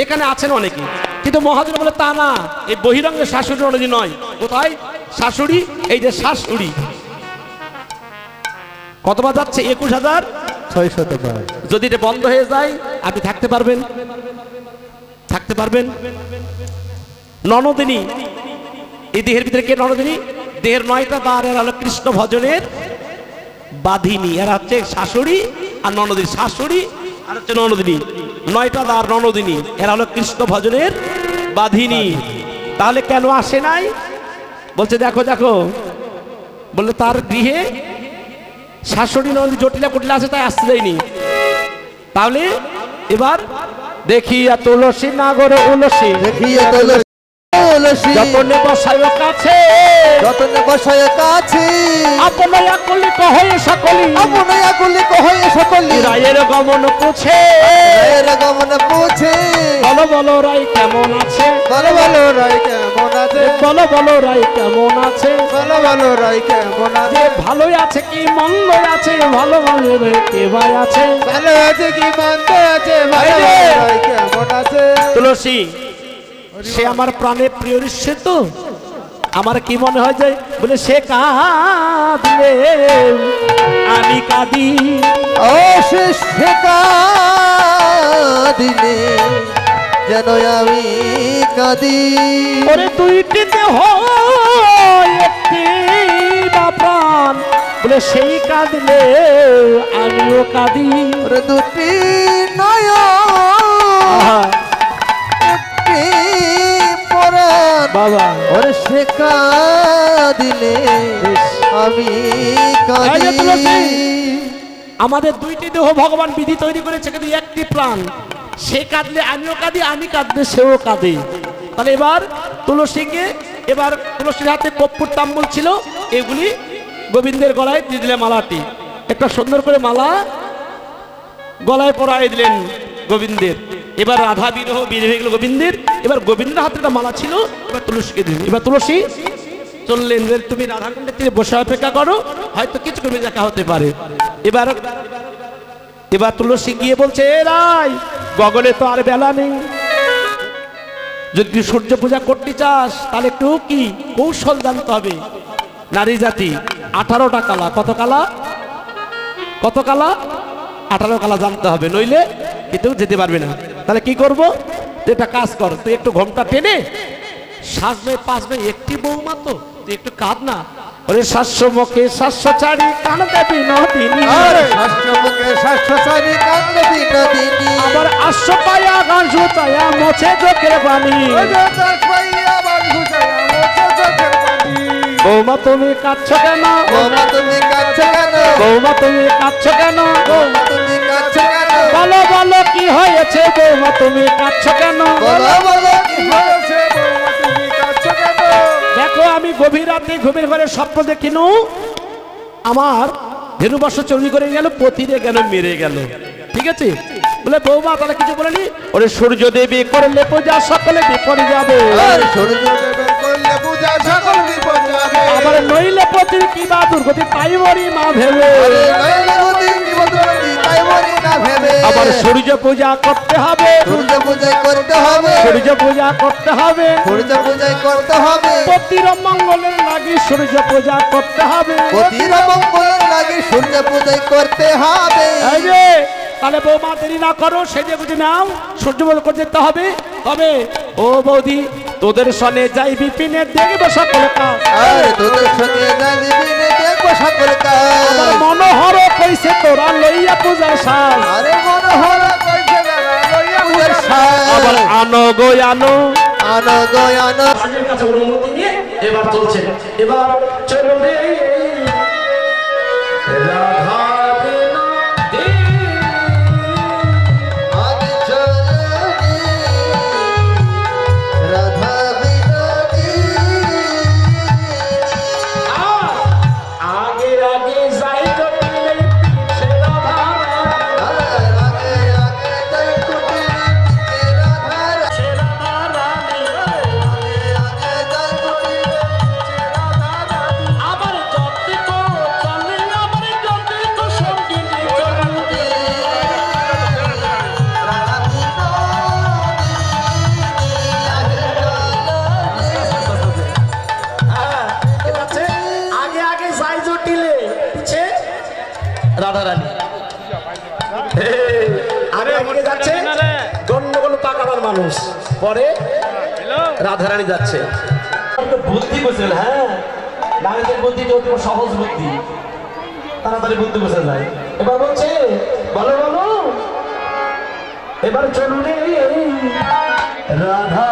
এখানে আছেন অনেকে, কিন্তু মহাজন বলে তা না, এই বহিরঙ্গের শাশুড়ি ননদিনী নয়। কোথায় শাশুড়ি? এই যে শাশুড়ি কতবার যাচ্ছে? 21,600 যদি এটা বন্ধ হয়ে যায় আপনি থাকতে পারবেন? থাকতে পারবেন? ননদিনী এই দেহের ভিতরে কে ননদিনী? দেহের 9টা দ্বার, এরা হলো কৃষ্ণ ভজনের বাধিনী। এরা হচ্ছে শাশুড়ি আর ননদিনী। শাশুড়ি আর হচ্ছে ননদিনী, 9টা দ্বার ননদিনী, এরা হলো কৃষ্ণ ভজনের বাধিনী। তাহলে কেন আসে নাই? বলছে দেখো দেখো, বললে তার গৃহে শাশুড়ি ননদিনী জটিলা কুটিলা আছে তাই আসতে দেয়নি। তাহলে এবার দেখিয়া তুলসী নাগর উলসী, দেখিয়া তুলসী তুলসী যতনে বসায় কাছে যতনে বসায় কাছে আপনার কলি কহে সকলি আপনি আকুলি কহে সকলি রায়ের গমন পুছে রায়ের গমন পুছে বলো বলো রায় কেমন আছে বলো বলো রায় কেমন আছে বলো বলো রায় কেমন আছে বলো বলো রায় কেমন আছে যে ভালো আছে কি মন্দ আছে ভালো ভালো কে ভাই আছে ভালো আছে কি মন্দ আছে ভালো রায় কেমন আছে তুলসী সে আমার প্রাণের প্রিয় ঋষি তো আমার কি মনে হয় যে বলে সে কাঁদলে আমি কাঁদি অশেষ দিলে যেন আমি কাঁদি ওরে দুইটি দেহ একটি বা প্রাণ বলে সেই কাঁদলে আমিও কাঁদি ওরে দুটি নয় একটি পরাণ বাবা ওরে সে কাঁদিলে আমি কাঁদি আমাদের দুইটি দেহ ভগবান বিধি তৈরি করেছে কিন্তু একটি প্রাণ সে কাঁদলে আমিও কাঁদি আমি কাঁদলে সেও কাঁদে তাহলে এবার তুলসীকে এবার তুলসীর হাতে কর্পূর তাম্বুল ছিল এগুলি গোবিন্দের গলায় দিয়ে দিলেন মালাটি একটা সুন্দর করে মালা গলায় পরাই দিলেন গোবিন্দের এবার রাধা বিরহ বিরহ হয়ে গেল গোবিন্দের এবার গোবিন্দের হাতে একটা মালা ছিল এবার তুলসীকে দিলেন এবার তুলসী চললেন তুমি রাধাকুণ্ডের তীরে বসে অপেক্ষা করো হয়তো কিছু করে দেখা হতে পারে এবার এবার তুলসী গিয়ে বলছে এ রাই গগনে তো আর বেলা নেই যদি সূর্য পূজা করতে চাস তাহলে একটু কি কৌশল জানতে হবে নারী জাতি 18টা কালা কত কালা 18 কালা জানতে হবে নইলে কিন্তু যেতে পারবে না তাহলে কি করব এটা কাজ কর তুই একটু ঘোমটা টেনে সাজবে পাসবে একটি বৌমা তো তুই একটু কাঁদ না ওরে শাস্য মুখে শাস্য চারি কাঁদবে বিনোদিনী শাস্ত্র মুখে শাস্ত্র চারি কাঁদবে বিনোদিনী আবার আশ্ব পায়া গান জুতায়া মোছে চোখের পানি বৌমা তুমি কাঁদছো কেন বৌমা তুমি কাঁদছো কেন বৌমা তুমি কাঁদছো কেন বৌমা তুমি কাঁদছো কেন বলো বলো কি হয়েছে বৌমা তুমি কাঁদছো কেন বলো বলো কি হয়েছে বৌমা তুমি কাঁদছো কেন দেখো আমি গভীর রাতে ঘুমের ঘরে স্বপ্ন দেখিনু আমার ধেনুবর্ষ চুরি করে গেল পতিরে গেল মেরে গেল ঠিক আছে বলে বৌমা তাহলে কিছু বলেনি ওরে সূর্য দেবী করলে পূজা সকলে বিপরে যাবে সূর্য দেবের করলে পূজা সকল বিপদ যাবে আবার নইলে পতির কি বা দুর্গতি তাই মরি মা ভেবে নইলে গতি কি বদলি তাই মরি না ভেবে আবার সূর্য পূজা করতে হবে সূর্য পূজা করতে হবে সূর্য পূজা করতে হবে সূর্য পূজা করতে হবে পতির মঙ্গলের লাগি সূর্য পূজা করতে হবে পতির মঙ্গলের লাগি সূর্য পূজা করতে হবে এই যে তাহলে বৌমা দেরি না করো সেজে বুঝে নাও সূর্য পূজা করতে যেতে হবে তবে ও বৌদি তোদের সনে যাই বিপিনে দেখবো সকল কাজ আরে তোদের সঙ্গে যাবি বিনে দেখবো সকল কাজ মনোহর কইছে তোরা লইয়া পূজার সাজ আরে মনোহর কইছে না লইয়া পূজার সাজ আবার আনো গো আনো আনো গো আনো রাজের কাছে অনুমতি নিয়ে এবার চলছে এবার চলো রে রাধা আগে চলি রাধা বিনোদী আগে আগে যাই জটিলে পিছে রাধা আগে আগে তাই কুটির রাধা সে রাধা রানী আগে তাই কুটির রাধা আমার যত তো চলে আমার যত তো সঙ্গিনী চলতে আগে আগে যাই জটিলে পিছে রাধা রানী আগে আগে যাচ্ছে গন্ডগোল পাকাবার মানুষ পরে রাধা রানী যাচ্ছে বুদ্ধি বসে হ্যাঁ বাঙালির বুদ্ধি তো অতি সহজ বুদ্ধি তাড়াতাড়ি বুদ্ধি বসে যায় এবার বলছে বলো বলো এবার চলুন রে রাধা